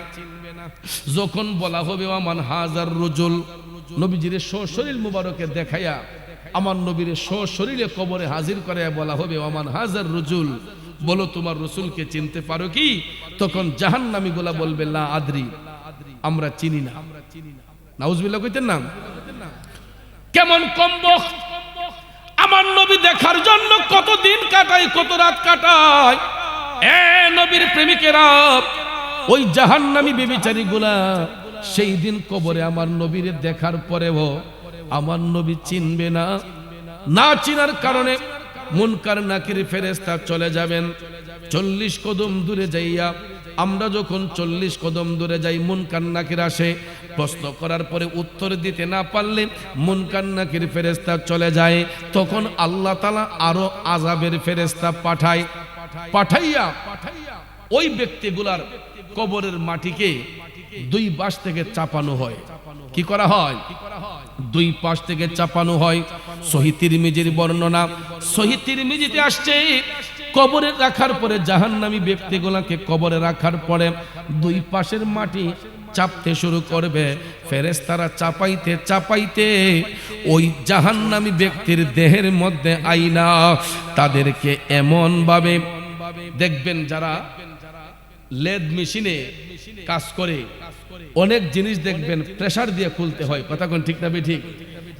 যখন বলা হবে আমান হাজার রুজুল, নবীজির সশরীর মুবারকে দেখাইয়া আমার নবীর সশরীরে কবরে হাজির করে বলা হবে আমান হাজার রুজুল, বলো তোমার রসুলকে চিনতে পারো কি? তখন জাহান্নামীগুলা বলবে লা আদরি, আমরা চিনি না। নাউজুবিল্লাহ কইতেন না? কেমন কমবখ আমার নবী দেখার জন্য কত দিন কাটায়, কত রাত কাটায়। এ নবীর প্রেমিকেরা, ওই জাহান্নামী বেবিচারীগুলা সেই দিন কবরে আমার নবীর দেখার পরেও আমার নবী চিনবে না। না চিনার কারণে মুনকার নাকির ফেরেশতা চলে যাবেন 40 কদম দূরে যাইয়া। আমরা যখন 40 কদম দূরে যাই, মুনকার নাকির আসে। প্রশ্ন করার পরে উত্তর দিতে না পারলে মুনকার নাকির ফেরেশতা চলে যায়। তখন আল্লাহ তাআলা আরো আযাবের ফেরেশতা পাঠাইয়া ওই ব্যক্তিগুলার কবরের মাটিকে 2 পাশ থেকে চাপানো হয়। কি করা হয়? 2 পাশ থেকে চাপানো হয়। সহিহ তিরমিজির বর্ণনা, সহিহ তিরমিজিতে আসছে কবরে রাখার পরে জাহান্নামী ব্যক্তিগুলোকে কবরে রাখার পরে 2 পাশের মাটি চাপতে শুরু করবে। ফেরেশতারা চাপাইতে চাপাইতে ওই জাহান্নামী ব্যক্তির দেহের মধ্যে আইনা তাদেরকে এমন ভাবে দেখবেন, যারা লেদ মেশিনে কাজ করে অনেক জিনিস দেখবেন প্রেসার দিয়ে খুলতে হয়। কথা কোন ঠিক না ঠিক?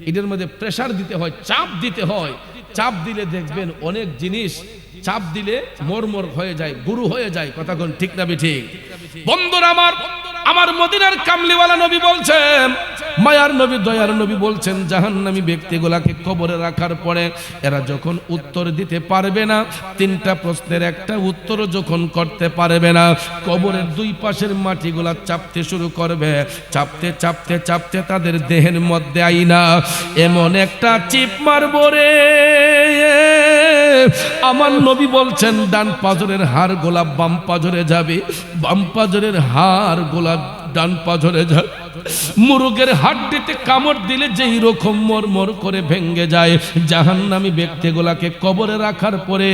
এদের মধ্যে প্রেসার দিতে হয়, চাপ দিতে হয়। চাপ দিলে দেখবেন অনেক জিনিস চাপ দিলে মরমর হয়ে যায়, গুরু হয়ে যায়। কথা কোন ঠিক না ঠিক? বন্ধুরা আমার মদিনার কামলিওয়ালা নবী বলছেন, মায়ার নবী দয়ার নবী বলছেন, জাহান্নামী ব্যক্তিগুলাকে কবরে রাখার পরে এরা যখন উত্তর দিতে পারবে না, 3টা প্রশ্নের একটা উত্তর যখন করতে পারবে না, কবরের 2 পাশের মাটিগুলা চাপতে শুরু করবে। চাপতে চাপতে চাপতে তাদের দেহের মধ্যে আইনা এমন একটা চিপ মারবো রে, আমার নবী বলছেন ডান পাজরের হাড় গোলাপ বাম পাজরে যাবে, বাম পাজরের হাড় গোলাপ ডান পাজরে যাবে। মুরগের হাড্ডিতে কামড় দিলে যেই রকম মরমর করে ভেঙ্গে যায়, জাহান্নামী ব্যক্তিগুলাকে কবরে রাখার পরে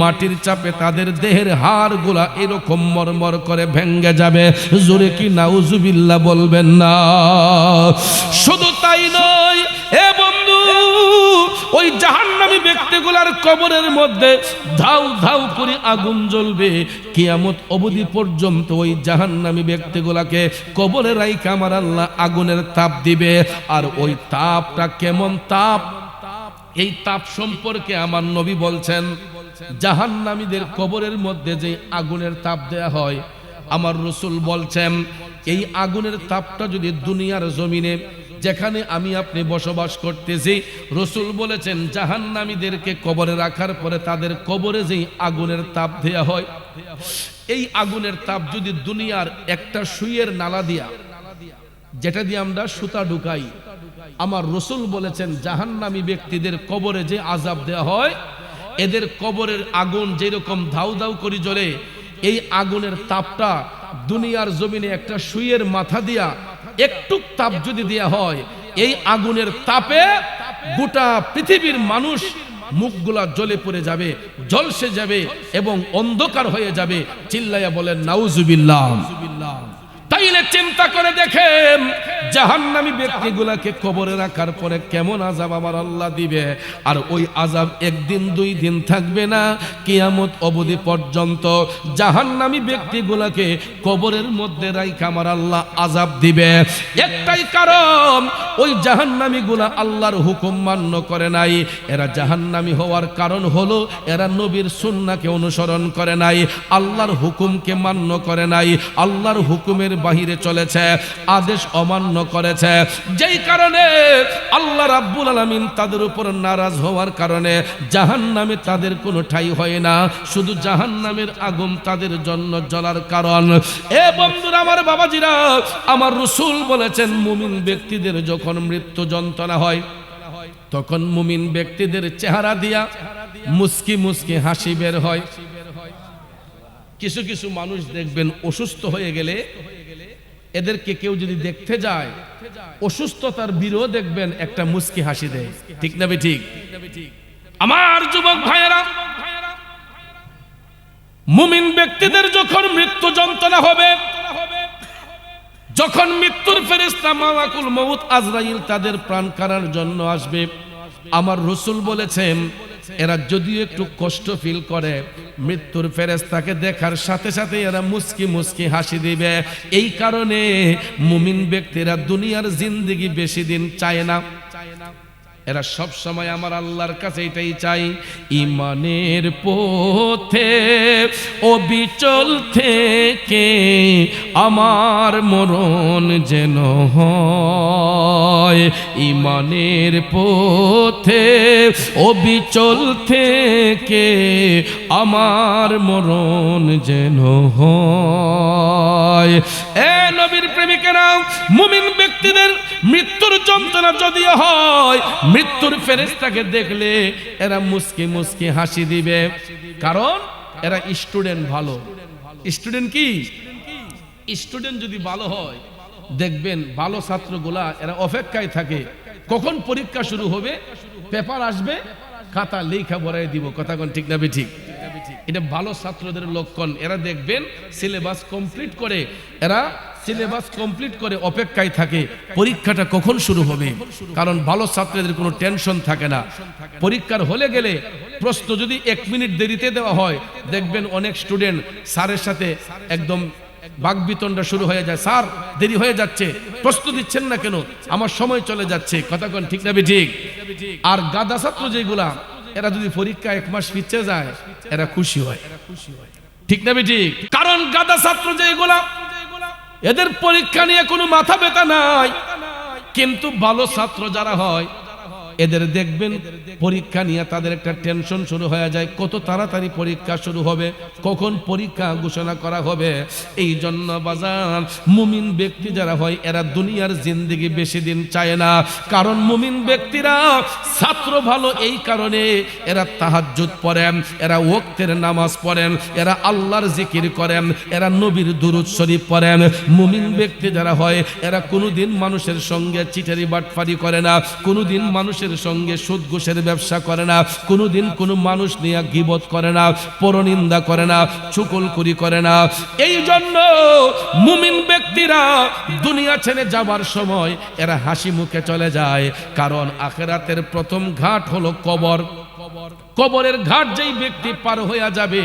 মাটির চাপে তাদের দেহের হাড়গুলা এরকম মরমর করে ভেঙ্গে যাবে। জোরে কি নাউজুবিল্লাহ বলবেন না? শুধু তাই নয় এ বন্ধু, ওই জাহান্নামী ব্যক্তিগুলার কবরের মধ্যে ধাউ ধাউ করে আগুন জ্বলবে। কিয়ামত অবধি পর্যন্ত ওই জাহান্নামী ব্যক্তিগুলাকে কবরে রাইখা আমার আল্লাহ আগুনের তাপ দিবে। আর ওই তাপটা কেমন তাপ, এই তাপ সম্পর্কে আমার নবী বলছেন, জাহান্নামীদের কবরের মধ্যে যে আগুনের তাপ দেয়া হয়, আমার রাসূল বলছেন এই আগুনের তাপটা যদি দুনিয়ার জমিনে যেখানে আমি আপনি বসবাস করতেছি, রাসূল বলেছেন জাহান্নামীদেরকে কবরে রাখার পরে তাদের কবরে যেই আগুনের তাপ দেয়া হয়, এই আগুনের তাপ যদি দুনিয়ার একটা সুইয়ের নালা দিয়া, যেটা দিয়ে আমরা সুতা ঢুকাই, আমার রাসূল বলেছেন জাহান্নামী ব্যক্তিদের কবরে যে আযাব দেয়া হয়, এদের কবরের আগুন যেরকম ধাউ ধাউ করে জ্বলে, এই আগুনের তাপটা দুনিয়ার জমিনে একটা সুইয়ের মাথা দিয়া একটু তাপ যদি দেয়া হয়, এই আগুনের তাপে গোটা পৃথিবীর মানুষ মুখগুলা জ্বলে পড়ে যাবে, ঝলসে যাবে এবং অন্ধকার হয়ে যাবে। চিল্লাইয়া বলেন নাউজুবিল্লাহ। তাই তাইলে চিন্তা করে দেখেন জাহান্নামী ব্যক্তিগুলাকে কবরে রাখার পরে কেমন আযাব আমার আল্লাহ দিবে। আর ওই আযাব একদিন দুই দিন থাকবে না, কিয়ামত অবধি পর্যন্ত জাহান্নামী ব্যক্তিগুলাকে কবরের মধ্যে রাইখা আমার আল্লাহ আযাব দিবে। একটাই কারণ, ওই জাহান্নামীগুলা আল্লাহর হুকুম মান্য করে নাই। এরা জাহান্নামী হওয়ার কারণ হলো এরা নবীর সুন্নাহকে অনুসরণ করে নাই, আল্লাহর হুকুমকে মান্য করে নাই, আল্লাহর হুকুমের বাহিরে চলেছে, আদেশ অমান্য করেছে। যেই কারণে আল্লাহ রাব্বুল আলামিন তাদের উপর নারাজ হওয়ার কারণে জাহান্নামে তাদের কোনো ঠাঁই হয় না, শুধু জাহান্নামের আগুন তাদের জন্য জ্বলার কারণ। এ বন্ধুরা আমার, বাবাজিরা আমার, রাসূল বলেছেন মুমিন ব্যক্তিদের যখন মৃত্যু যন্ত্রণা হয় তখন মুমিন ব্যক্তিদের চেহারা দিয়া মুস্কি মুস্কি হাসি বের হয়। কিছু কিছু মানুষ দেখবেন অসুস্থ হয়ে গেলে এদেরকে কেউ যদি দেখতে যায়, অসুস্থতার বিরোধ দেখবেন একটা মুস্কি হাসি দেয়। ঠিক না ঠিক? আমার যুবক ভাইয়েরা, মুমিন ব্যক্তিদের যখন মৃত্যু যন্ত্রণা হবে, যখন মৃত্যুর ফেরেশতা মালাকুল মউত আজরাইল তাদের প্রাণ কাড়ার জন্য আসবে, আমার রাসূল বলেছেন এরা যদিও একটু কষ্ট ফিল করে, মৃত্যুর ফেরেশতাকে দেখার সাথে সাথে এরা মুস্কি মুস্কি হাসি দিবে। এই কারণে মুমিন ব্যক্তিরা দুনিয়ার জিন্দেগি বেশি দিন চায় না, এরা সব সময় আমার আল্লাহর কাছে এটাই চাই, ইমানের পথে অবিচল থেকে আমার মরণ যেন হয়, ইমানের পথে অবিচল থেকে আমার মরণ যেন হয়। এ নবীর প্রেমিকেরা, মুমিন ব্যক্তিদের মৃত্যুর যন্ত্রণা যদিও হয়, মৃত্যুর ফেরেশতাকে দেখলে এরা মুস্কি মুস্কি হাসি দিবে, কারণ এরা স্টুডেন্ট ভালো। স্টুডেন্ট কি? স্টুডেন্ট যদি ভালো হয় দেখবেন ভালো ছাত্রগুলা এরা অপেক্ষায় থাকে কখন পরীক্ষা শুরু হবে, পেপার আসবে, খাতা লেখা ভরাই দিব। কথা কোন ঠিক না ঠিক? এটা ভালো ছাত্রদের লক্ষণ। এরা দেখবেন সিলেবাস কমপ্লিট করে, এরা সিলেবাস কমপ্লিট করে অপেক্ষায় থাকে পরীক্ষাটা কখন শুরু হবে, কারণ ভালো ছাত্রদের কোনো টেনশন থাকে না। পরীক্ষার হলে গেলে প্রশ্ন যদি 1 মিনিট দেরিতে দেওয়া হয়, দেখবেন অনেক স্টুডেন্ট স্যারের সাথে একদম বাকবিতণ্ডা শুরু হয়ে যায়, স্যার দেরি হয়ে যাচ্ছে, প্রশ্ন দিচ্ছেন না কেন, আমার সময় চলে যাচ্ছে। কথা কোন ঠিক না ঠিক? আর গাদা ছাত্র যেগুলা, এরা যদি পরীক্ষা 1 মাস পিছিয়ে যায় এরা খুশি হয়। ঠিক না ঠিক? কারণ গাদা ছাত্র যেগুলা, এদের পরীক্ষা নিয়ে কোনো মাথা ব্যথা নাই। কিন্তু ভালো ছাত্র যারা হয় এদের দেখবেন পরীক্ষা নিয়ে তাদের একটা টেনশন শুরু হয়ে যায়, কত তাড়াতাড়ি পরীক্ষা শুরু হবে, কখন পরীক্ষা ঘোষণা করা হবে। এই জন্য বাজান, মুমিন ব্যক্তি যারা হয় এরা দুনিয়ার জিন্দেগি বেশি দিন চায় না, কারণ মুমিন ব্যক্তিরা ছাত্র ভালো এই কারণে এরা তাহাজ্জুদ পড়েন, এরা ওয়াক্তের নামাজ পড়েন, এরা আল্লাহর জিকির করেন, এরা নবীর দুরূদ শরীফ পড়েন। মুমিন ব্যক্তি যারা হয় এরা কোনোদিন মানুষের সঙ্গে চিটারি বাটফারি করে না, কোনোদিন মানুষের সঙ্গে সুদ ঘুষের ব্যবসা করে না, কোনোদিন কোনো মানুষ নিয়ে গীবত করে না, পরনিন্দা করে না, চুগলখড়ি করে না। এই জন্য মুমিন ব্যক্তিরা দুনিয়া ছেড়ে যাবার সময় এরা হাসি মুখে চলে যায়, কারণ আখিরাতের প্রথম ঘাট হলো কবর। কবরের ঘাট যেই ব্যক্তি পার হয়ে যাবে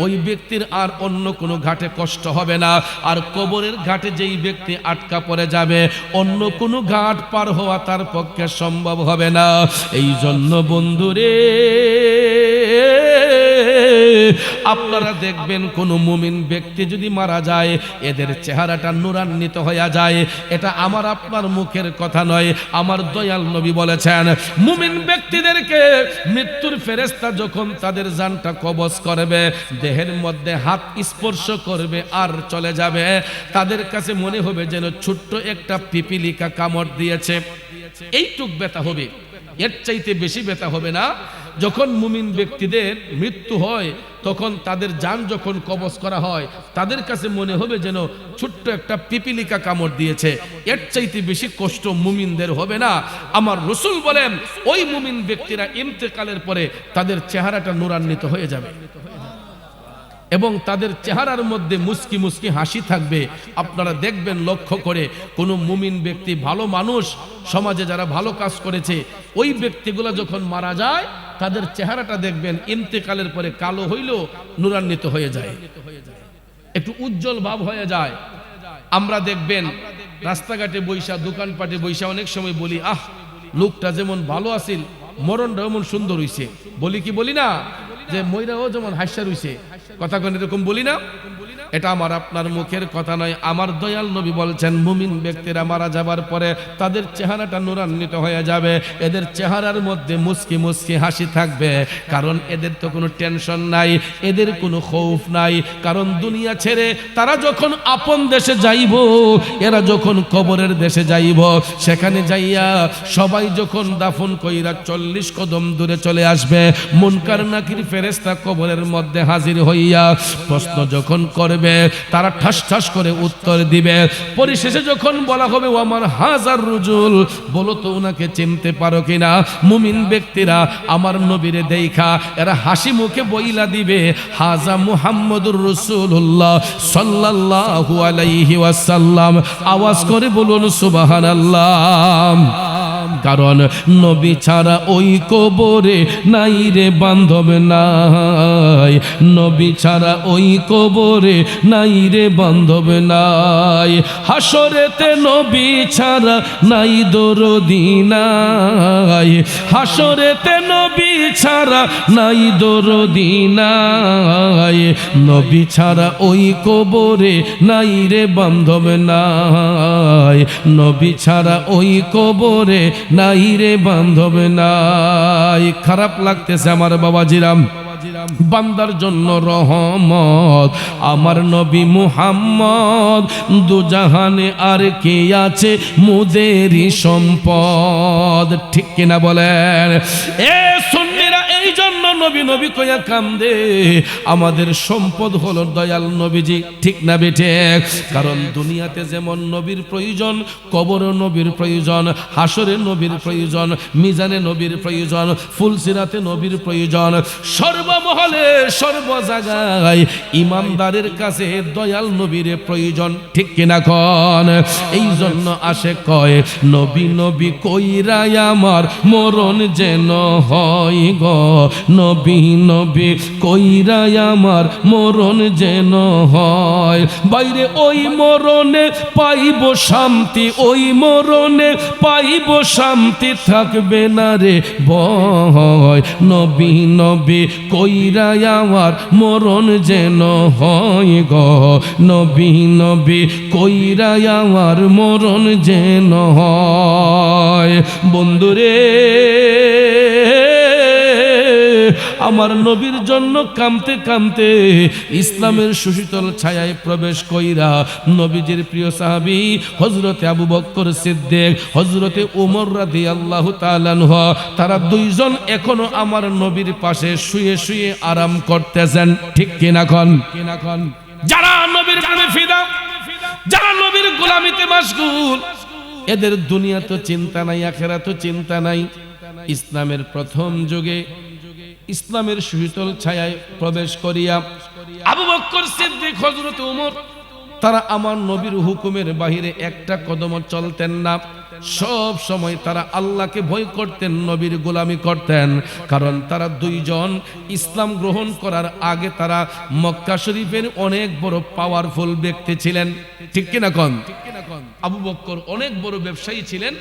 ওই ব্যক্তির আর অন্য কোনো ঘাটে কষ্ট হবে না, আর কবরের ঘাটে যেই ব্যক্তি আটকা পড়ে যাবে অন্য কোনো ঘাট পার হওয়া তার পক্ষে সম্ভব হবে না। এই জন্য বন্ধুরে, আপনারা দেখবেন কোন মুমিন ব্যক্তি যদি মারা যায় এদের চেহারাটা নূরান্বিত হয়ে যায়। এটা আমার আপনার মুখের কথা নয়, আমার দয়াল নবী বলেছেন, মুমিন ব্যক্তিদেরকে মৃত্যুর ফেরেশতা যখন তাদের জানটা কবজ করবে, দেহের মধ্যে হাত স্পর্শ করবে আর চলে যাবে, তাদের কাছে মনে হবে যেন ছোট্ট একটা পিপিলিকা কামড় দিয়েছে। এইটুক ব্যথা হবে, এর চাইতে বেশি ব্যথা হবে না। যখন মুমিন ব্যক্তিদের মৃত্যু হয় তখন তাদের জান যখন কবজ করা হয় তাদের কাছে মনে হবে যেন ছোট্ট একটা পিপিলিকা কামড় দিয়েছে। এর চাইতে বেশি কষ্ট মুমিনদের হবে না। আমার রাসূল বলেন ওই মুমিন ব্যক্তিরা ইন্তেকালের পরে তাদের চেহারাটা নূরান্বিত হয়ে যাবে। এবং তাদের চেহারার মধ্যে মুস্কি মুস্কি হাসি থাকবে। আপনারা দেখবেন লক্ষ্য করে কোনো মুমিন ব্যক্তি, ভালো মানুষ, সমাজে যারা ভালো কাজ করেছে, ওই ব্যক্তিগুলো যখন মারা যায় তাদের চেহারাটা দেখবেন ইন্তেকালের পরে কালো হইলেও নূরান্বিত হয়ে যায়, একটু উজ্জ্বল ভাব হয়ে যায়। আমরা দেখবেন রাস্তাঘাটে বৈশা, দোকানপাটে বৈশা অনেক সময় বলি, আহ লোকটা যেমন ভালো আছিল মরণটাও এমন সুন্দর হইছে। বলি কি বলি না যে ময়রাও যেমন হাস্যা রইছে, কথা কোন এরকম বলি না? এটা আমার আপনার মুখের কথা নয়। আমার দয়াল নবী বলছেন মুমিন ব্যক্তিরা মারা যাবার পরে তাদের চেহারাটা নূরান্বিত হয়ে যাবে, এদের চেহারার মধ্যে মুস্কি মুস্কি হাসি থাকবে, কারণ এদের তো কোনো টেনশন নাই, এদের কোনো খৌফ নাই। কারণ দুনিয়া ছেড়ে তারা যখন আপন দেশে যাইব, এরা যখন কবরের দেশে যাইব, সেখানে যাইয়া সবাই যখন দাফন কইরা 40 কদম দূরে চলে আসবে, মুনকার নাকির ফেরেশতা কবরের মধ্যে হাজির হইয়া প্রশ্ন যখন করবে, তারা ঠাস ঠাস করে উত্তর দিবে। পরিশেষে যখন বলা হবে ও আমার হাজার রুজুল, বলো তো ওনাকে চিনতে পারো কিনা? মুমিন ব্যক্তিরা আমার নবীরে দেইখা এরা হাসি মুখে বইলা দিবে, হাজা মুহাম্মদুর রাসূলুল্লাহ সাল্লাল্লাহু আলাইহি ওয়াসাল্লাম। আওয়াজ করে বলুন সুবহানাল্লাহ। কারণ নবী ছাড়া ওই কবরে নাই রে বান্ধব নাই, নবী ছাড়া ওই কবরে নাই রে বান্ধব নাই। হাসরেতে নবী ছাড়া নাই দরদি নাই, হাসরেতে নবী ছাড়া নাই দরদি নাই, নবী ছাড়া ওই কবরে নাই রে বান্ধব নাই, নবী ছাড়া ওই কবরে নাই রে বান্ধব নাই। খারাপ লাগতেছে আমার বাবাজিরাম, বান্দার জন্য রহমত আমার নবী মুহাম্মদ, দুজাহানে আর কে আছে মুদেরই সম্পদ, ঠিক কিনা বলেন? এ সুন্নিরা এই জন্য নবী নবী কইয়া কান্দে, আমাদের সম্পদ হলো দয়াল নবীজি, ঠিক না বেঠে? কারণ দুনিয়াতে যেমন নবীর প্রয়োজন, কবরে নবীর প্রয়োজন, হাসরে নবীর প্রয়োজন, মিজানে নবীর প্রয়োজন, ফুলসিরাতে নবীর প্রয়োজন, সর্বমহলে সর্ব জায়গায় ইমানদারের কাছে দয়াল নবীর প্রয়োজন, ঠিক কিনা কোন? এই জন্য আসে কয় নবী নবী কইরাই আমার মরণ যেন হয় গো, নবী নবী কইরাই আমার মরণ যেন হয়। বাইরে ওই মরণে পাইব শান্তি, ওই মরণে পাইব শান্তি, থাকবে না রে ভয়, নবী নবী কইরাই আমার মরণ যেন হয় গো, নবী নবী কইরাই আমার মরণ যেন হয়। বন্ধুরে আমার নবীর জন্য কামতে কামতে ইসলামের সুশীতল ছায়ায় প্রবেশ কইরা নবীজির প্রিয় সাহাবী হযরতে আবু বকর সিদ্দিক, হযরতে ওমর রাদিয়াল্লাহু তাআলা আনহু, তারা দুইজন এখনো আমার নবীর পাশে শুয়ে শুয়ে আরাম করতেছেন, ঠিক কিনা কোন? যারা নবীর প্রেমে ফিদা, যারা নবীর গোলামিতে মাশগুল, এদের দুনিয়া তো চিন্তা নাই, আখিরাত তো চিন্তা নাই। ইসলামের প্রথম যুগে ইসলামের সুশীতল ছায়ায় প্রবেশ করিয়া আবু বকর সিদ্দিক, হযরত ওমর, তারা আমার নবীর হুকুমের বাহিরে একটা কদম চলতেন না। সব সময় তারা আল্লাহকে ভয় করতেন, নবীর গোলামি করতেন। কারণ তারা দুইজন ইসলাম গ্রহণ করার আগে তারা মক্কা শরীফের অনেক বড় পাওয়ারফুল ব্যক্তি ছিলেন, ঠিক কিনা কোন? আবু বকর অনেক বড় ব্যবসায়ী ছিলেন,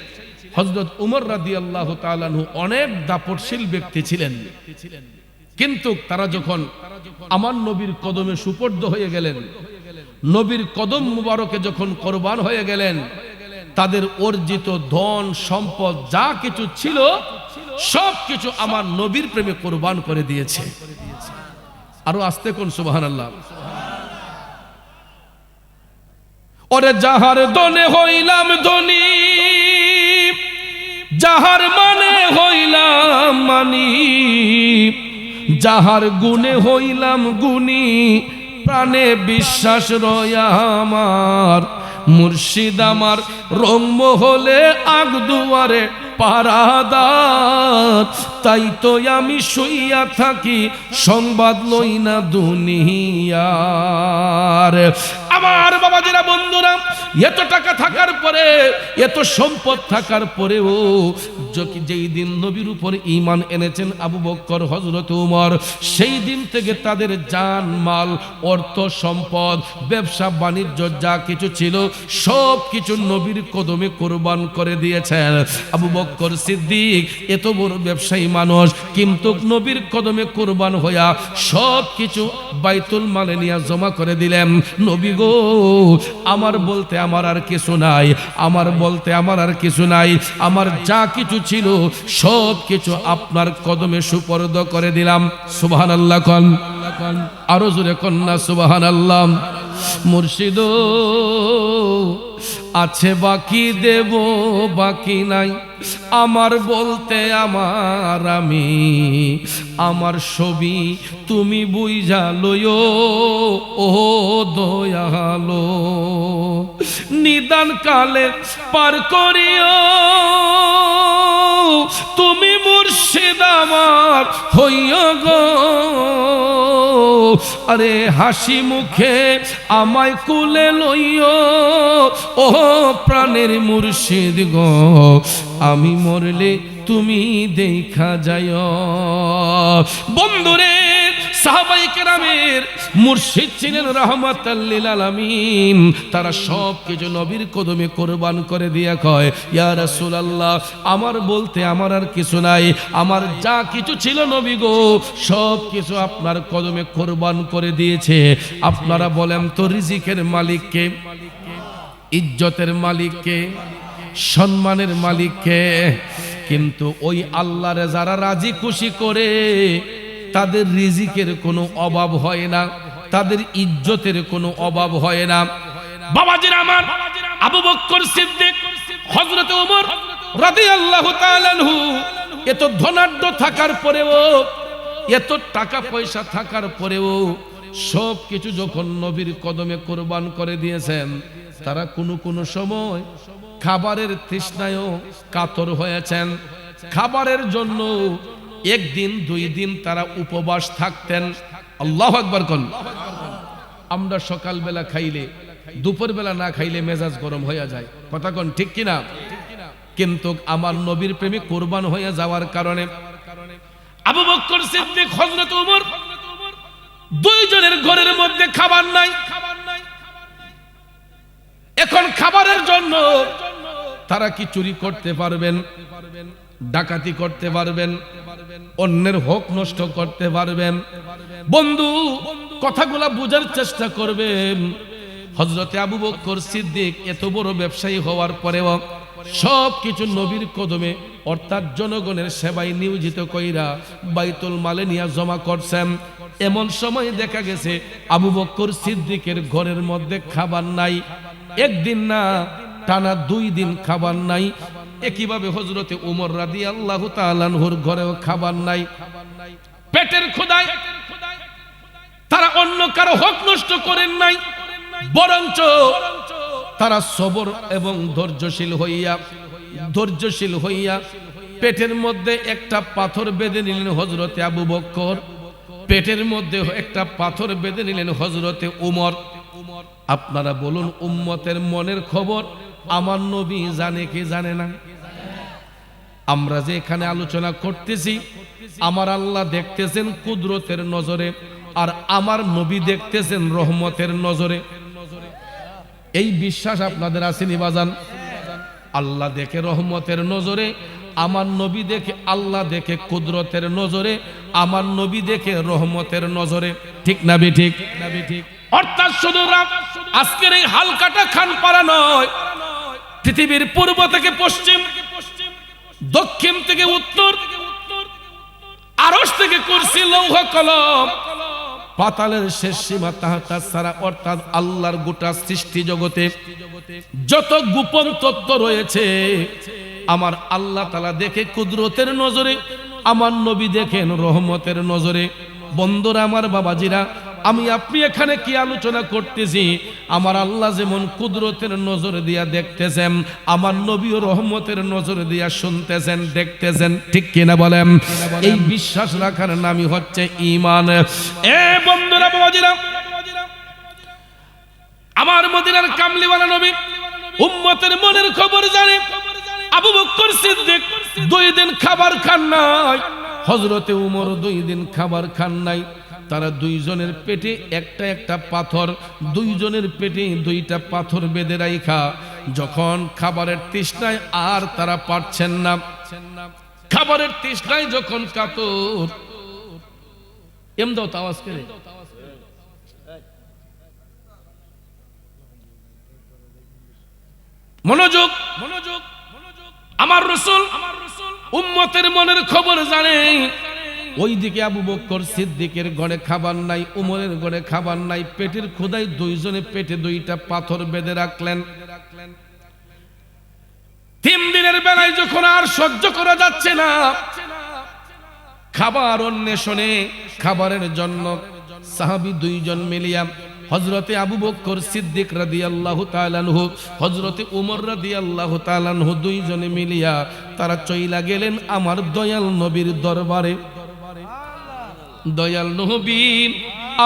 হযরত উমর রাদিয়াল্লাহু তাআলা আনহু অনেক দাপটশীল ব্যক্তি ছিলেন। কিন্তু তারা যখন আমার নবীর কদমে সুপর্দ হয়ে গেলেন, নবীর কদম মুবারকে যখন কোরবান হয়ে গেলেন, তাদের অর্জিত ধন সম্পদ যা কিছু ছিল সব কিছু আমার নবীর প্রেমে কোরবান করে দিয়েছে। আরো আস্তে কোন সুবহানাল্লাহ। ওরে যাহার দনে হইলাম ধনী, যাহার মানে হইলাম মানি, যাহার গুণে হইলাম গুণী, প্রাণে বিশ্বাস রয়া আমার, মুর্শিদ আমার রংমহলে আগ দুয়ারে পারাদার, তাই তো আমি শুইয়া থাকি সংবাদ লই না দুনিয়ার। আমার বাবাজিরা, বন্ধুরা, এত টাকা থাকার পরে, এত সম্পদ থাকার পরেও যেই দিন নবীর উপর ঈমান এনেছেন আবু বকর, হযরত উমর, সেই দিন থেকে তাদের জান মাল, অর্থ সম্পদ, ব্যবসা বাণিজ্য যা কিছু ছিল সব কিছু নবীর কদমে কোরবান করে দিয়েছেন। আবু বকর সিদ্দিক এত বড় ব্যবসায়ী মানুষ, কিন্তু নবীর কদমে কোরবান হইয়া সব কিছু বাইতুল মালে নিয়ে জমা করে দিলেন। নবী গো, আমার বলতে আমার আর কিছু নাই, আমার বলতে আমার আর কিছু নাই, আমার যা কিছু ছিল সব কিছু আপনার কদমে সুপর্দ করে দিলাম। সুবহানাল্লাহ কোন, আরো জোরে কন্যা সুবহানাল্লাহ। মুর্শিদ আছে বাকি দেব বাকি নাই, আমার বলতে আমার আমি, আমার ছবি তুমি বুঝা লইও ও দয়ালো, নিদান কালে পার করিও তুমি মুর্শিদ আমার হইও গো, আরে হাসি মুখে আমায় কুলে লইও ও প্রাণের মুর্শিদ গো, আমি মরলে তুমি দেখা যায়। বন্ধুরে, সাহাবায়ে কেরামের মুর্শিদ ছিলেন রাহমাতাল লিল আলামিন। তারা সব কিছু নবীর কদমে কোরবান করে দিয়ে কয়, ইয়া রাসূলুল্লাহ, আমার বলতে আমার আর কিছু নাই, আমার যা কিছু ছিল নবী গো সব কিছু আপনার কদমে কোরবান করে দিয়েছে। আপনারা বলেন তো, রিজিকের মালিককে, ইজ্জতের মালিককে, সম্মানের মালিককে? কিন্তু ওই আল্লাহরে যারা রাজি খুশি করে তাদের রিজিকের কোনো অভাব হয় না, তাদের ইজ্জতের কোনো অভাব হয় না। বাবাজিরা আমার, আবু বকর সিদ্দিক, হযরত ওমর রাদিয়াল্লাহু তাআলা আনহু এত ধনাঢ্য থাকার পরেও, এত টাকা পয়সা থাকার পরেও সব কিছু যখন নবীর কদমে কোরবান করে দিয়েছেন, তারা কোনো সময় খাবারের তৃষ্ণায়ও কাতর হয়েছেন। খাবারের জন্য একদিন দুই দিন তারা উপবাস থাকতেন। আল্লাহু আকবার কোন। আমরা সকালবেলা খাইলে, দুপুরবেলা না খাইলে মেজাজ গরম হয়ে যায়, কথা কোন ঠিক কিনা? কিন্তু আমার নবীর প্রেমে কোরবান হয়ে যাওয়ার কারণে আবু বকর সিদ্দিক, হযরত ওমর, দুইজনের ঘরের মধ্যে খাবার নাই। এখন খাবারের জন্য তারা কি চুরি করতে পারবেন, ডাকাতি করতে পারবেন, অন্যের হক নষ্ট করতে পারবেন? বন্ধু, কথাগুলা বুঝার চেষ্টা করবেন। হযরতে আবু বকর সিদ্দিক এত বড় ব্যবসায়ী হওয়ার পরেও সব কিছু নবীর কদমে অর্থাৎ জনগণের সেবায় নিয়োজিত কইরা বাইতুল মালে নিয়ে জমা করছেন। এমন সময় দেখা গেছে আবু বকর সিদ্দিকের ঘরের মধ্যে খাবার নাই। একদিন না, টানা 2 দিন খাবার নাই। একইভাবে হযরতে ওমর রাদিয়াল্লাহু তাআলা আনহুর ঘরেও খাবার নাই। পেটের ক্ষুধায় তারা অন্য কারো হক নষ্ট করেন নাই, বরঞ্চ তারা সবর এবং ধৈর্যশীল হইয়া পেটের মধ্যে একটা পাথর বেঁধে নিলেন হযরতে আবু বকর, পেটের মধ্যে একটা পাথর বেঁধে নিলেন হযরতে ওমর। আপনারা বলুন, উম্মতের মনের খবর আমার নবী জানে কি জানে না? আমরা যে এখানে আলোচনা করতেছি, আমার আল্লাহ দেখতেছেন কুদরতের নজরে, আর আমার নবী দেখতেছেন রহমতের নজরে। এই বিশ্বাস আপনাদের আসেনি বাজান? আল্লাহ দেখে রহমতের নজরে, আমার নবী দেখে, আল্লাহ দেখে কুদরতের নজরে, আমার নবী দেখে রহমতের নজরে। ঠিক না বেঠিক? অর্থাৎ শুধু আজকের এই হালকাটা খানপাড়া নয়, পৃথিবীর পূর্ব থেকে পশ্চিম, দক্ষিণ থেকে উত্তর, আরশ থেকে কুরসি, লৌহ কলম, পাতালের শেষ সীমা তাহাতা সারা, অর্থাৎ আল্লাহর গোটা সৃষ্টি জগতে যত গোপন তত্ত্ব রয়েছে আমার আল্লাহ তাআলা দেখে কুদরতের নজরে, আমার নবী দেখেন রহমতের নজরে। বন্ধুরা আমার, বাবাজিরা, আমি আপনি এখানে কি আলোচনা করতেছি, আমার আল্লাহ যেমন কুদরতের নজর দিয়া দেখতেছেন, আমার নবীও রহমতের নজর দিয়া শুনতেছেন, দেখতেছেন, ঠিক কিনা বলেন? এই বিশ্বাস রাখার নামই হচ্ছে ঈমান। এ বন্ধুরা, বাবাজিরা, আমার মদিনার কামলিওয়ালা নবী উম্মতের মনের খবর জানে। আবু বকর সিদ্দিক 2 দিন খাবার খান নাই, হযরতে উমর 2 দিন খাবার খান নাই। তারা দুইজনের পেটে একটা একটা পাথর, দুইজনের পেটে 2টা পাথর বেঁধে রাইখা যখন খাবারের তৃষ্ণায় আর তারা পারছেন না, খাবারের তৃষ্ণায় যখন কাতর, এমদাও আওয়াজ করে মনোযোগ, আমার রাসূল উম্মতের মনের খবর জানে। ওইদিকে আবু বকর সিদ্দিকের ঘরে খাবার নাই, উমরের ঘরে খাবার নাই, পেটের ক্ষুধায় দুইজনে পেটে 2টা পাথর বেঁধে রাখলেন। 3 দিনের বেলায় যখন আর সহ্য করা যাচ্ছে না, খাবার অন্বেষণে, খাবারের জন্য সাহাবী 2 জন মিলিয়া হযরতে আবু বকর সিদ্দিক রাদিয়াল্লাহু তাআলা আনহু, হযরতে উমর রাদিয়াল্লাহু তাআলা আনহু 2 জনে মিলিয়া তারা চইলা গেলেন আমার দয়াল নবীর দরবারে। দয়াল নবী,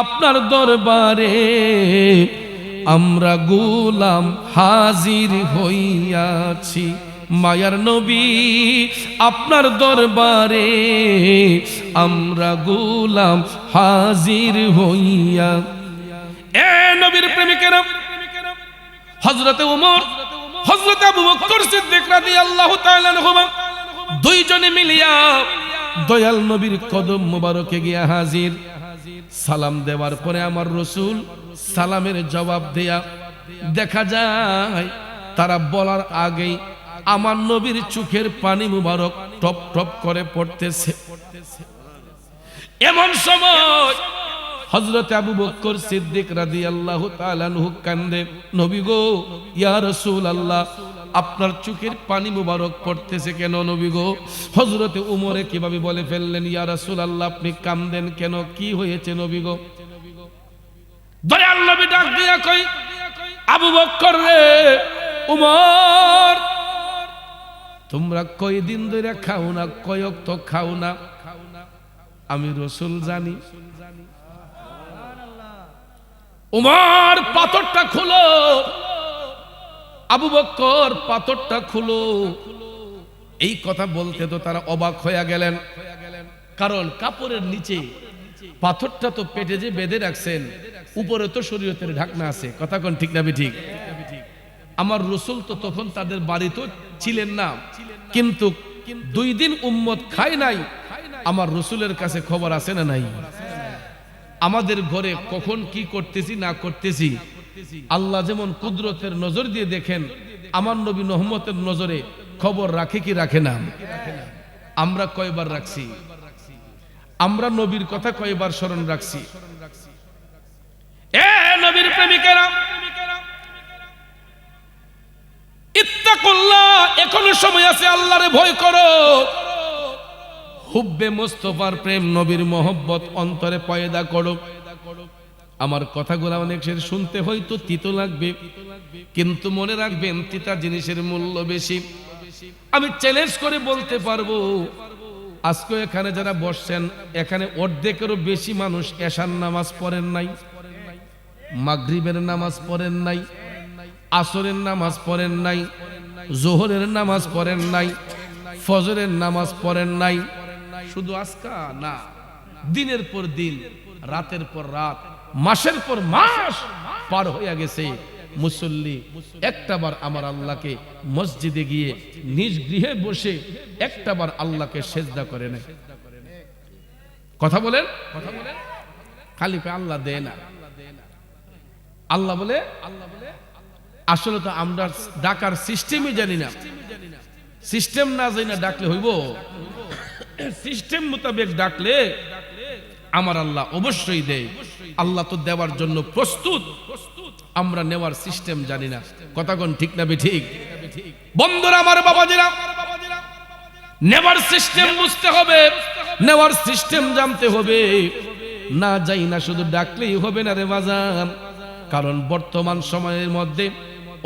আপনার দরবারে আমরা গোলাম হাজির হইয়াছি। মায়ার নবী, আপনার দরবারে আমরা গোলাম হাজির হইয়া। এ নবীর প্রেমিকেরা, হযরতে উমর, হযরতে আবু বকর সিদ্দিক রাদিয়াল্লাহু তাআলা আনহু 2 জনে মিলিয়া দয়াল নবীর কদম মোবারকে গিয়া হাজির। সালাম দেওয়ার পরে আমার রাসূল সালামের জবাব দেয়া দেখা যায় তারা বলার আগেই আমার নবীর চোখের পানি মুবারক টপ টপ করে পড়তেছে। এমন সময় হযরত আবু বকর সিদ্দিক রাদিয়াল্লাহু তাআলা আনহু কান্দে, নবী গো, ইয়া রাসূলুল্লাহ, আপনার চোখের পানি মুবারক পড়তেছে কেন নবী গো? হযরতে উমরে কিভাবে বলে ফেললেন, ইয়া রাসূলুল্লাহ, আপনি কাঁদেন কেন, কি হয়েছে নবী গো? দয়াল নবী ডাক দিয়া কই, আবু বকর রে, উমর, তোমরা কয়দিন ধরে খাও না, কয়ক তো খাও না, আমি রাসূল জানি। উমর পাথরটা খুলো, আবু বকর পাথরটা খুলো। এই কথা বলতে তো তারা অবাক হয়ে গেলেন, কারণ কাপড়ের নিচে পাথরটা তো পেটে যে বেঁধে রাখছেন, উপরে তো শরীয়তের ঢাকনা আছে। কথা কোন ঠিক না ঠিক? আমার রাসূল তো তখন তাদের বাড়িতে ছিলেন না, কিন্তু 2 দিন উম্মত খায় নাই, আমার রাসূলের কাছে খবর আছে না নাই? আমাদের ঘরে কখন কি করতেছি না করতেছি আল্লাহ যেমন কুদরতের নজর দিয়ে দেখেন, আমার নবী রহমতের নজরে খবর রাখে কি রাখে না? আমরা কয়বার রাখছি? আমরা নবীর কথা কয়বার স্মরণ রাখছি? এ নবীর প্রেমিকেরা, ইত্তাকুল্লাহ, এখনো সময় আছে, আল্লাহরে ভয় করো। হুব্বে মুস্তাফার প্রেম, নবীর মহব্বত অন্তরে পয়দা করো। আমার কথাগুলো অনেকের শুনতে হয়তো তিতো লাগবে, কিন্তু মনে রাখবেন তিতা জিনিসের মূল্য বেশি। আমি চ্যালেঞ্জ করে বলতে পারবো, আজকে এখানে যারা বসছেন, এখানে অর্ধেকেরও বেশি মানুষ এশার নামাজ পড়েন নাই, মাগরিবের নামাজ পড়েন নাই, আসরের নামাজ পড়েন নাই, জোহরের নামাজ পড়েন নাই, ফজরের নামাজ পড়েন নাই। শুধু আজকা না, দিনের পর দিন, রাতের পর রাত, মাসের পর মাস পার হয়ে গেছে, মুসল্লি একটাবার আমার আল্লাহকে মসজিদে গিয়ে নিজ গৃহে বসে একটাবার আল্লাহকে সেজদা করে নাই। কথা বলেন, খালি আল্লাহ দেয় না, আল্লাহ বলে। আসলে তো আমরা ডাকার সিস্টেমই জানি না, সিস্টেম না জানি না ডাকলে হইব? সিস্টেম মোতাবেক ডাকলে আমার আল্লাহ অবশ্যই দেয়। আল্লাহ তো দেওয়ার জন্য প্রস্তুত, আমরা নেওয়ার সিস্টেম জানি না। কথা কোন ঠিক না ঠিক? বন্ধুরা আমার, বাবাজিরা, নেওয়ার সিস্টেম বুঝতে হবে, নেওয়ার সিস্টেম জানতে হবে। না যাই না, শুধু ডাকলেই হবে না রে বাজান। কারণ বর্তমান সময়ের মধ্যে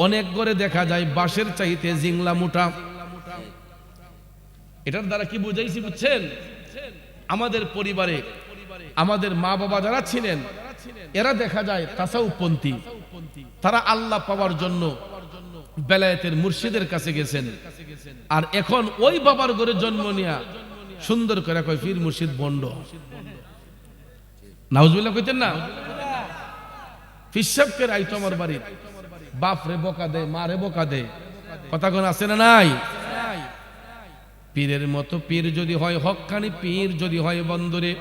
অনেক করে দেখা যায় বাঁশের চাইতে জিংলা মোটা। এটার দ্বারা কি বুঝাইছি বুঝছেন? আমাদের পরিবারে আমাদের মা বাবা যারা ছিলেন এরা দেখা যায় তাসাউফপন্থী, তারা আল্লাহ পাওয়ার জন্য বেলায়েতের মুর্শিদের কাছে গেছেন। আর এখন ওই বাবার ঘরে জন্ম নিয়া সুন্দর করে কয় পীর মুর্শিদ বন্ড। নাউজুবিল্লাহ কইতেন না? ফিসাবকে আইতো আমার বাড়ির, বাপ রে বকা দে, মা রে বকা দে, কথা কোন আছে না নাই? পীরের মতো পীর যদি হয়, হক্কানি পীর যদি হয় বন্দরে,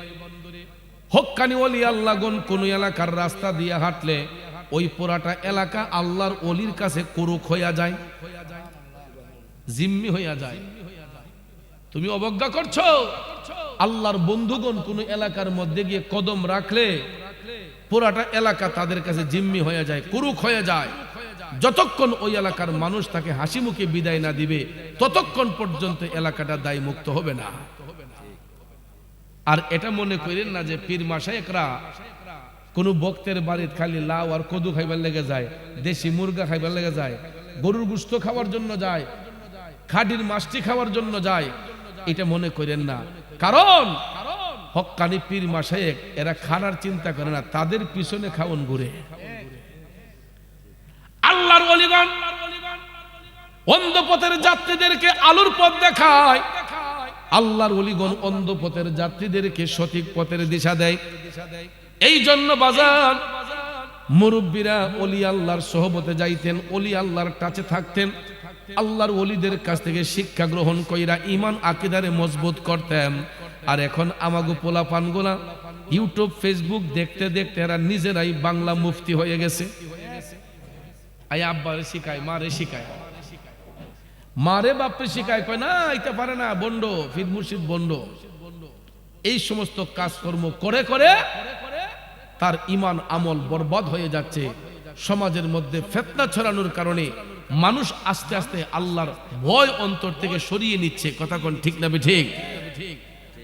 হক্কানি ওলি আল্লাহ গুন কোন এলাকার রাস্তা দিয়ে হাঁটলে ওই পুরাটা এলাকা আল্লাহর ওলির কাছে কুরুক হইয়া যায়, জিম্মি হইয়া যায়। তুমি অবজ্ঞা করছো। আল্লাহর বন্ধুগণ কোন এলাকার মধ্যে গিয়ে কদম রাখলে পুরাটা এলাকা তাদের কাছে জিম্মি হয়ে যায়, কুরুক হয়ে যায়। যতক্ষণ ওই এলাকার মানুষ তাকে হাসি মুখে বিদায় না দিবে ততক্ষণ পর্যন্ত এলাকাটা দায় মুক্ত হবে না। আর এটা মনে করেন না যে পীর মাশায়েখরা কোন বক্তের বাড়িতে খালি লাউ আর কদু খাইবার লেগে যায়, দেশি মুরগা খাইবার লেগে যায়, গরুর গোশত খাওয়ার জন্য যায়, খাঁটির মাছটি খাওয়ার জন্য যায়, এটা মনে করেন না। কারণ হক্কানি পীর মাশায়েখ এরা খানার চিন্তা করে না, তাদের পিছনে খাওন ঘুরে। আল্লাহর ওলিগণ অন্ধপথের যাত্রীদেরকে আলোর পথ দেখায়, আল্লাহর ওলিগণ অন্ধপথের যাত্রীদেরকে সঠিক পথের দিশা দেয়। এই জন্য বাজার মুরব্বীরা ওলি আল্লাহর সোহবতে যাইতেন, ওলি আল্লাহর কাছে থাকতেন, আল্লাহর ওলিদের কাছ থেকে শিক্ষা গ্রহণ কইরা ইমান আকীদারে মজবুত করতেন। আর এখন আমাগো পোলাপানগুলা ইউটিউব ফেসবুক দেখতে দেখতে এরা নিজেরাই বাংলা মুফতি হয়ে গেছে। আই আব্বারে শিখায়, মারে শিখায়, মারে বাপরে শিখায়, কয় না এটা পারে না, বন্ড, পীর মুর্শিদ বন্ড। এই সমস্ত কাজকর্ম করে করে তার ইমান আমল বরবাদ হয়ে যাচ্ছে। সমাজের মধ্যে ফিতনা ছড়ানোর কারণে মানুষ আস্তে আস্তে আল্লাহর ভয় অন্তর থেকে সরিয়ে নিচ্ছে। কথা কোন ঠিক না ঠিক?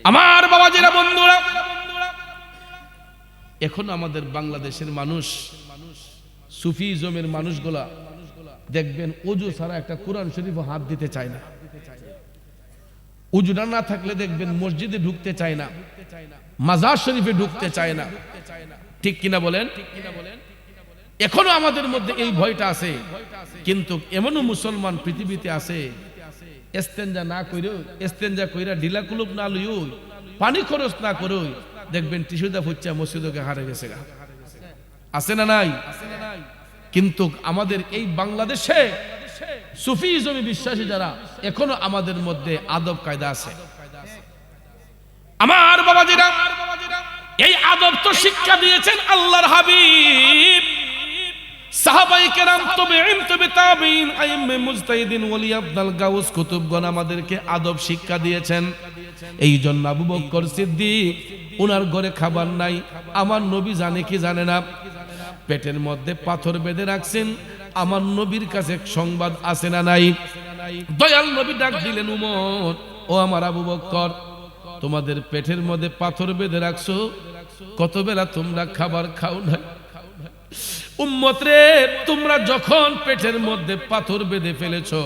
আমার বাবাজিরা, বন্ধুরা, এখন আমাদের বাংলাদেশের মানুষ, সুফিজমের মানুষগুলা দেখবেন ওযু ছাড়া একটা কোরআন শরীফ হাত দিতে চায় না। ওযুটা না থাকলে দেখবেন মসজিদে ঢুকতে চায় না, মাজার শরীফে ঢুকতে চায় না। ঠিক কিনা বলেন? এখনো আমাদের মধ্যে এই ভয়টা আছে। কিন্তু এমনও মুসলমান পৃথিবীতে আছে ইস্তেঞ্জা না কইরো, ইস্তেঞ্জা কইরা ঢিলা কুলুপ না লইও, পানি খরচ না করো, দেখবেন টিস্যুদা ফুচ্চা মসজিদকে হারে গেছে। আছে না নাই? কিন্তু আমাদের এই বাংলাদেশে সুফিজমে বিশ্বাসী যারা, এখনো আমাদের মধ্যে আদব কায়দা আছে। আমার বাবাজিরা, এই আদব তো শিক্ষা দিয়েছেন আল্লাহর হাবিব, সাহাবায়ে কেরাম, তাবেঈন, তাবেঈন, আইম্মে মুজতাহিদিন, ওলি আব্দাল গাউস কুতুবগণ আমাদেরকে আদব শিক্ষা দিয়েছেন। এই জন্য আবু বকর সিদ্দিক ওনার ঘরে খাবার নাই, আমার নবী জানে কি জানে না, পেটের মধ্যে পাথর বেঁধে রাখছেন। আমার নবীর কাছে সংবাদ আছে না নাই? দয়াল নবী ডাক দিলেন, উমর, ও আমার আবু বকর, তোমাদের পেটের মধ্যে পাথর বেঁধে রাখছো, কত বেলা তোমরা খাবার খাও না? উম্মত রে, তোমরা যখন পেটের মধ্যে পাথর বেঁধে ফেলেছো,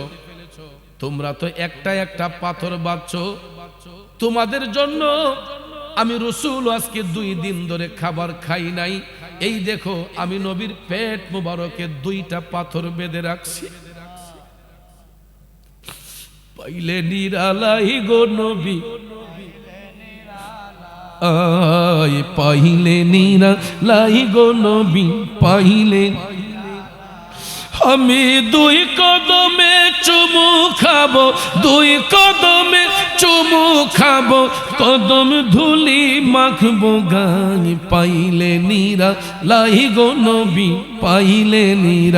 তোমরা তো একটা একটা পাথর বাঁধছো। তোমাদের জন্য আমি রাসূল আজকে 2 দিন ধরে খাবার খাই নাই। এই দেখো, আমি নবীর পেট মোবারকে 2টা পাথর বেঁধে রাখছি। পাইলে নিরালাই গো নবী, আয় পাইলে নিরালাই গো নবী, পাইলে আমি 2 কদমে চুমু খাবো, 2 কদমে চুমু খাবো, কদম ধুলি মাখবো গায়ে। পাইলে নিরালাই গো নবী, পাইলে নিরালাই,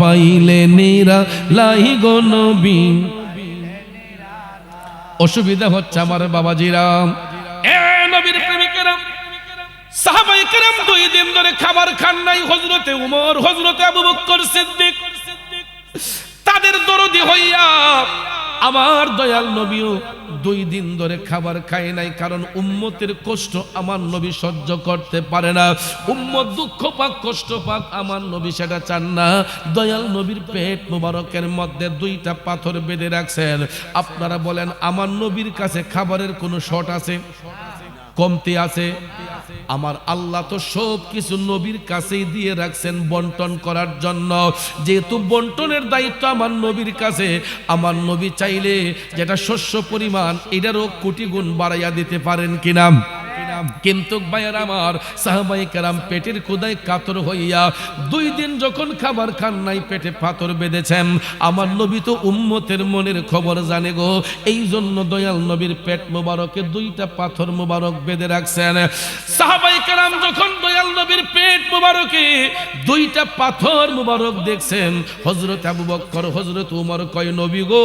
পাইলে নিরালাই গো নবী। অসুবিধা হচ্ছে আমার বাবাজিরা, এ নবীর প্রেমিকেরা, সাহাবায়ে কেরাম 2 দিন ধরে খাবার খান নাই। হযরতে উমর, হযরতে আবু বকর সিদ্দিক তাদের দরদি হইয়া আমার দয়াল নবীও 2 দিন ধরে খাবার খায় নাই, কারণ উম্মতের কষ্ট আমার নবী সহ্য করতে পারে না। উম্মত দুঃখ পাক, কষ্ট পাক, আমার নবী সেটা চান না। দয়াল নবীর পেট মোবারকের মধ্যে 2টা পাথর বেঁধে রাখছেন। আপনারা বলেন আমার নবীর কাছে খাবারের কোনো শর্ট আছে, কমতি আছে? আমার আল্লাহ তো সব কিছু নবীর কাছেই দিয়ে রাখছেন বন্টন করার জন্য। যেহেতু বন্টনের দায়িত্ব আমার নবীর কাছে, আমার নবী চাইলে যেটা শস্য পরিমাণ এটারও কোটি গুণ বাড়াইয়া দিতে পারেন কিনা? কিন্তু ভাইয়ের আমার, সাহাবায়ে কেরাম পেটের ক্ষুধায় কাতর হইয়া 2 দিন যখন খাবার খান নাই, পেটে পাথর বেঁধেছেন। আমার নবী তো উম্মতের মনের খবর জানে গো, এই জন্য দয়াল নবীর পেট মোবারকে 2টা পাথর মোবারক বেঁধে রাখছেন। সাহাবায়ে কেরাম যখন দয়াল নবীর পেট মোবারকে 2টা পাথর মোবারক দেখছেন, হযরত আবু বকর, হযরত উমর কয়, নবী গো,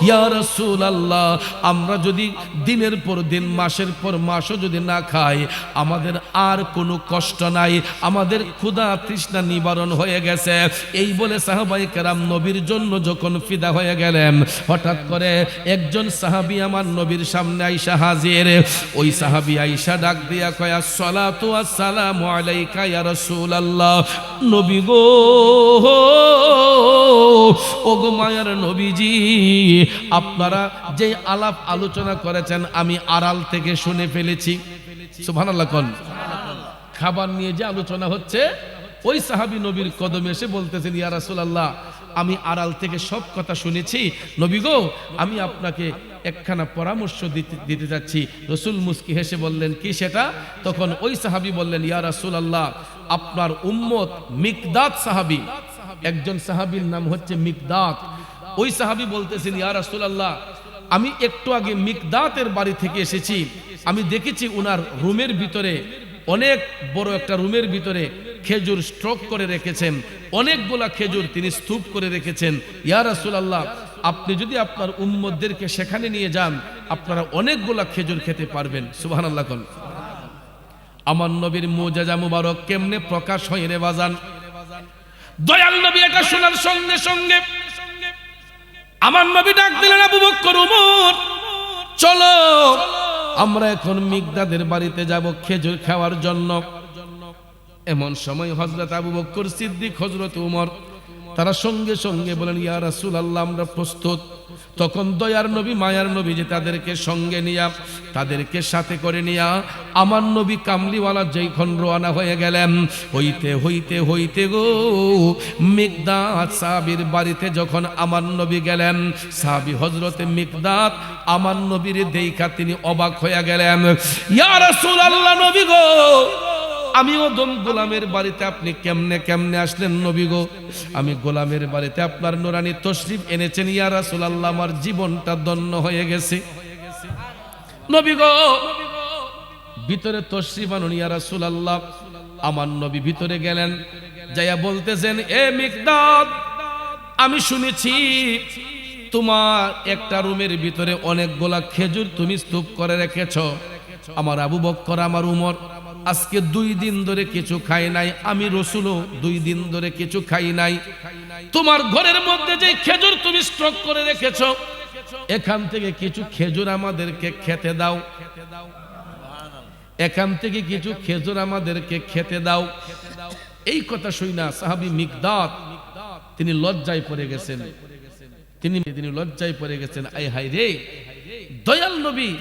ইয়া রাসূলুল্লাহ, আমরা যদি দিনের পর দিন, মাসের পর মাসও যদি না খাই, আমাদের আর কোনো কষ্ট নাই, আমাদের ক্ষুধা তৃষ্ণা নিবারণ হয়ে গেছে। এই বলে সাহাবায়ে কেরাম নবীর জন্য যখন ফিদা হয়ে গেলেন, হঠাৎ করে একজন সাহাবী আমার নবীর সামনে আইসা হাজির। ওই সাহাবী আইসা ডাক দিয়া কয়, আসসালাতু আসসালামু আলাইকা ইয়া রাসূলুল্লাহ। নবী গো, ওগো মায়ার নবীজি, আপনারা যে আলাপ আলোচনা করেছেন আমি আড়াল থেকে শুনে ফেলেছি। সুবহানাল্লাহ কোন। খাবার নিয়ে যে আলোচনা হচ্ছে, ওই সাহাবী নবীর কদমে এসে বলতেছেন, ইয়া রাসূলুল্লাহ, আমি আড়াল থেকে সব কথা শুনেছি। নবী গো, আমি আপনাকে একখানা পরামর্শ দিতে যাচ্ছি। রাসূল মুস্কি হেসে বললেন, কি সেটা? তখন ওই সাহাবী বললেন, ইয়া রাসূলুল্লাহ, আপনার উম্মত মিকদাদ সাহাবী, একজন সাহাবীর নাম হচ্ছে মিকদাদ। ওই সাহাবী বলতেছেন, ইয়া রাসূলুল্লাহ, আমি একটু আগে মিকদাতের বাড়ি থেকে এসেছি। আমি দেখেছি উনার রুমের ভিতরে, অনেক বড় একটা রুমের ভিতরে খেজুর স্টক করে রেখেছেন, অনেকগুলা খেজুর তিনি স্তূপ করে রেখেছেন। ইয়া রাসূলুল্লাহ, আপনি যদি আপনার উম্মতদেরকে সেখানে নিয়ে যান, আপনারা অনেকগুলা খেজুর খেতে পারবেন। সুবহানাল্লাহ কোন। আমার নবীর মুজিজা মুবারক কেমনে প্রকাশ হয় রে বাজান। দয়াল নবী এটা শোনার সঙ্গে সঙ্গে আমার নবী ডাক দিলেন, আবু বকর, উমর, চলো আমরা এখন মিকদাদের বাড়িতে যাব খেজুর খাওয়ার জন্য। এমন সময় হযরত আবু বকর সিদ্দিক, হযরত উমর, তারা সঙ্গে সঙ্গে বলেন, ইয়া রাসূলুল্লাহ, আমরা প্রস্তুত। তখন দয়ার নবী, মায়ার নবী যে তাদেরকে সঙ্গে নিয়া, তাদেরকে সাথে করে নিয়া আমার নবী কামলিওয়ালা যেইখন রওনা হয়ে গেলেন। হইতে হইতে হইতে গো, মিকদাদ সাহাবীর বাড়িতে যখন আমার নবী গেলেন, সাহাবী হযরতে মিকদাদ আমার নবীর দেইখা তিনি অবাক হয়ে গেলেন। ইয়া রাসূলুল্লাহ, নবী গো, আমি ওদম গোলামের বাড়িতে আপনি কেমনে কেমনে আসলেন? নবী গো, আমি গোলামের বাড়িতে আপনার নুরানি তশরিফ এনেছেন। ইয়া রাসূলুল্লাহ, আমার জীবনটা ধন্য হয়ে গেছে। নবী গো, ভিতরে তশরিফ আনুন। ইয়া রাসূলুল্লাহ, আমার নবী ভিতরে গেলেন, যাইয়া বলতেছেন, এ মিকদাদ, আমি শুনেছি তোমার একটা রুমের ভিতরে অনেকগুলা খেজুর তুমি স্তূপ করে রেখেছো। আমার আবু বকর, আমার উমর আজকে 2 দিন ধরে কিছু খাই নাই, আমি রাসূলও 2 দিন ধরে কিছু খাই নাই। তোমার ঘরের মধ্যে যে খেজুর তুমি স্টক করে রেখেছো, এখান থেকে কিছু খেজুর আমাদেরকে খেতে দাও, এখান থেকে কিছু খেজুর আমাদেরকে খেতে দাও। এই কথা শুনা সাহাবী মিকদাদ তিনি লজ্জায় পড়ে গেছেন, তিনি লজ্জায় পড়ে গেছেন। আয় হায় রে, দয়াল নবী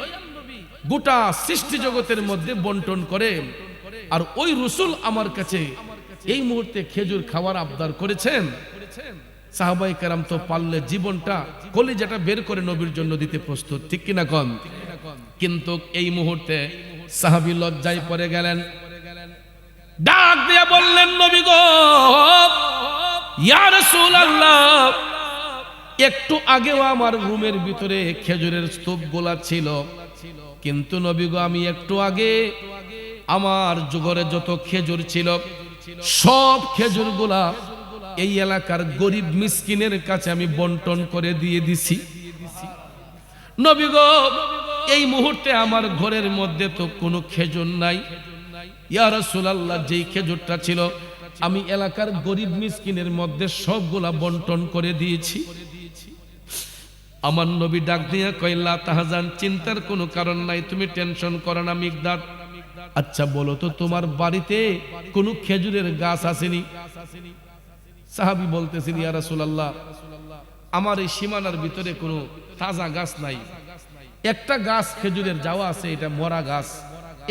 গোটা সৃষ্টি জগতের মধ্যে বন্টন করে, আর ওই রাসূল আমার কাছে এই মুহূর্তে খেজুর খাওয়ার আবদার করেছেন। সাহাবায়ে কেরাম তো পারলে জীবনটা, কলিজাটা বের করে নবীর জন্য দিতে প্রস্তুত, ঠিক কিনা কন? কিন্তু এই মুহূর্তে সাহাবী লজ্জায় পড়ে গেলেন, ডাক দিয়া বললেন, নবী গো, ইয়া রাসূলুল্লাহ, একটু আগেও আমার রুমের ভিতরে খেজুরের স্তূপগুলা ছিল, কিন্তু নবী গো, আমি একটু আগে আমার ঘরে যত খেজুর ছিল সব খেজুরগুলা এই এলাকার গরিব মিসকিনের কাছে আমি বন্টন করে দিয়ে দিছি। নবী গো, এই মুহূর্তে আমার ঘরের মধ্যে তো কোনো খেজুর নাই। ইয়া রাসূলুল্লাহ, যেই খেজুরটা ছিল আমি এলাকার গরিব মিসকিনের মধ্যে সবগুলা বন্টন করে দিয়েছি। আমার নবী ডাক দিয়া কইলা তাহাজান, চিন্তার কোনো কারণ নাই, তুমি টেনশন করো না মিকদাদ। আচ্ছা বলো তো তোমার বাড়িতে কোনো খেজুরের গাছ আসেনি? সাহাবী বলতেছেন ইয়া রাসূলুল্লাহ, আমার এই সীমানার ভিতরে কোনো তাজা গাছ নাই, একটা গাছ খেজুরের যাওয়া আছে, এটা মরা গাছ।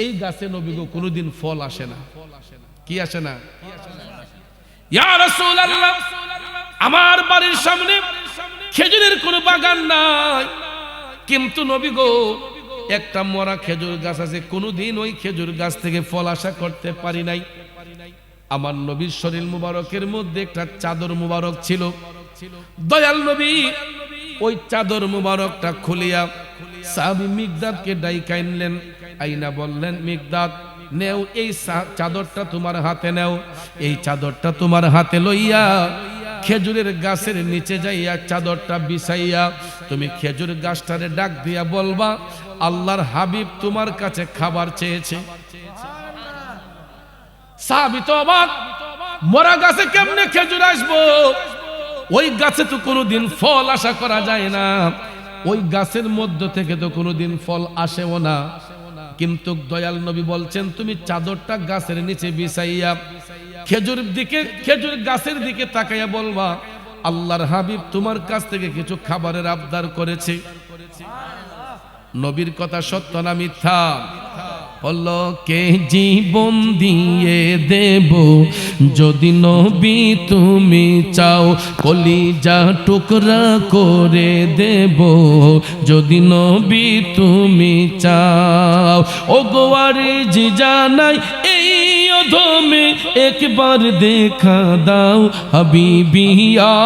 এই গাছে নবী গো কোনোদিন ফল আসে না। কি আসে না? ইয়া রাসূলুল্লাহ, আমার বাড়ির সামনে খেজুরের কোনো বাগান নাই, কিন্তু নবী গো একটা মরা খেজুর গাছ আছে, কোনোদিন ওই খেজুর গাছ থেকে ফল আশা করতে পারি নাই। আমার নবীর শরীর মুবারকের মধ্যে একটা চাদর মুবারক ছিল। দয়াল নবী ওই চাদর মুবারকটা খুলিয়া সাহাবী মিকদাদকে ডাইকা আনলেন, আইনা বললেন মিকদাদ নেও এই চাদরটা তোমার হাতে নেও, এই চাদরটা তোমার হাতে লইয়া খেজুরের গাছের নিচে যাইয়া চাদরটা বিছাইয়া তুমি খেজুর গাছটারে ডাক দিয়া বলবা আল্লাহর হাবিব তোমার কাছে খাবার চেয়েছে। সাহাবী তো অবাক, মরা গাছে কেমনে খেজুর আসবো? ওই গাছে তো কোনোদিন ফল আশা করা যায় না, ওই গাছের মধ্য থেকে তো কোনোদিন ফল আসেও না। কিন্তু দয়াল নবী বলছেন তুমি চাদরটা গাছের নিচে বিছাইয়া খেজুর গাছের দিকে তাকাইয়া বলবা আল্লাহর হাবিব তোমার কাছ থেকে কিছু খাবারের আবদার করেছে। নবীর কথা সত্য না মিথ্যা? পলকে জীবন দিয়ে দেব যদি নবী তুমি চাও, কলিজা টুকরা করে দেব যদি নবী তুমি চাও। ও গোয়ারে জি জানাই এই অধমে একবার দেখা দাও, হাবিবি ইয়া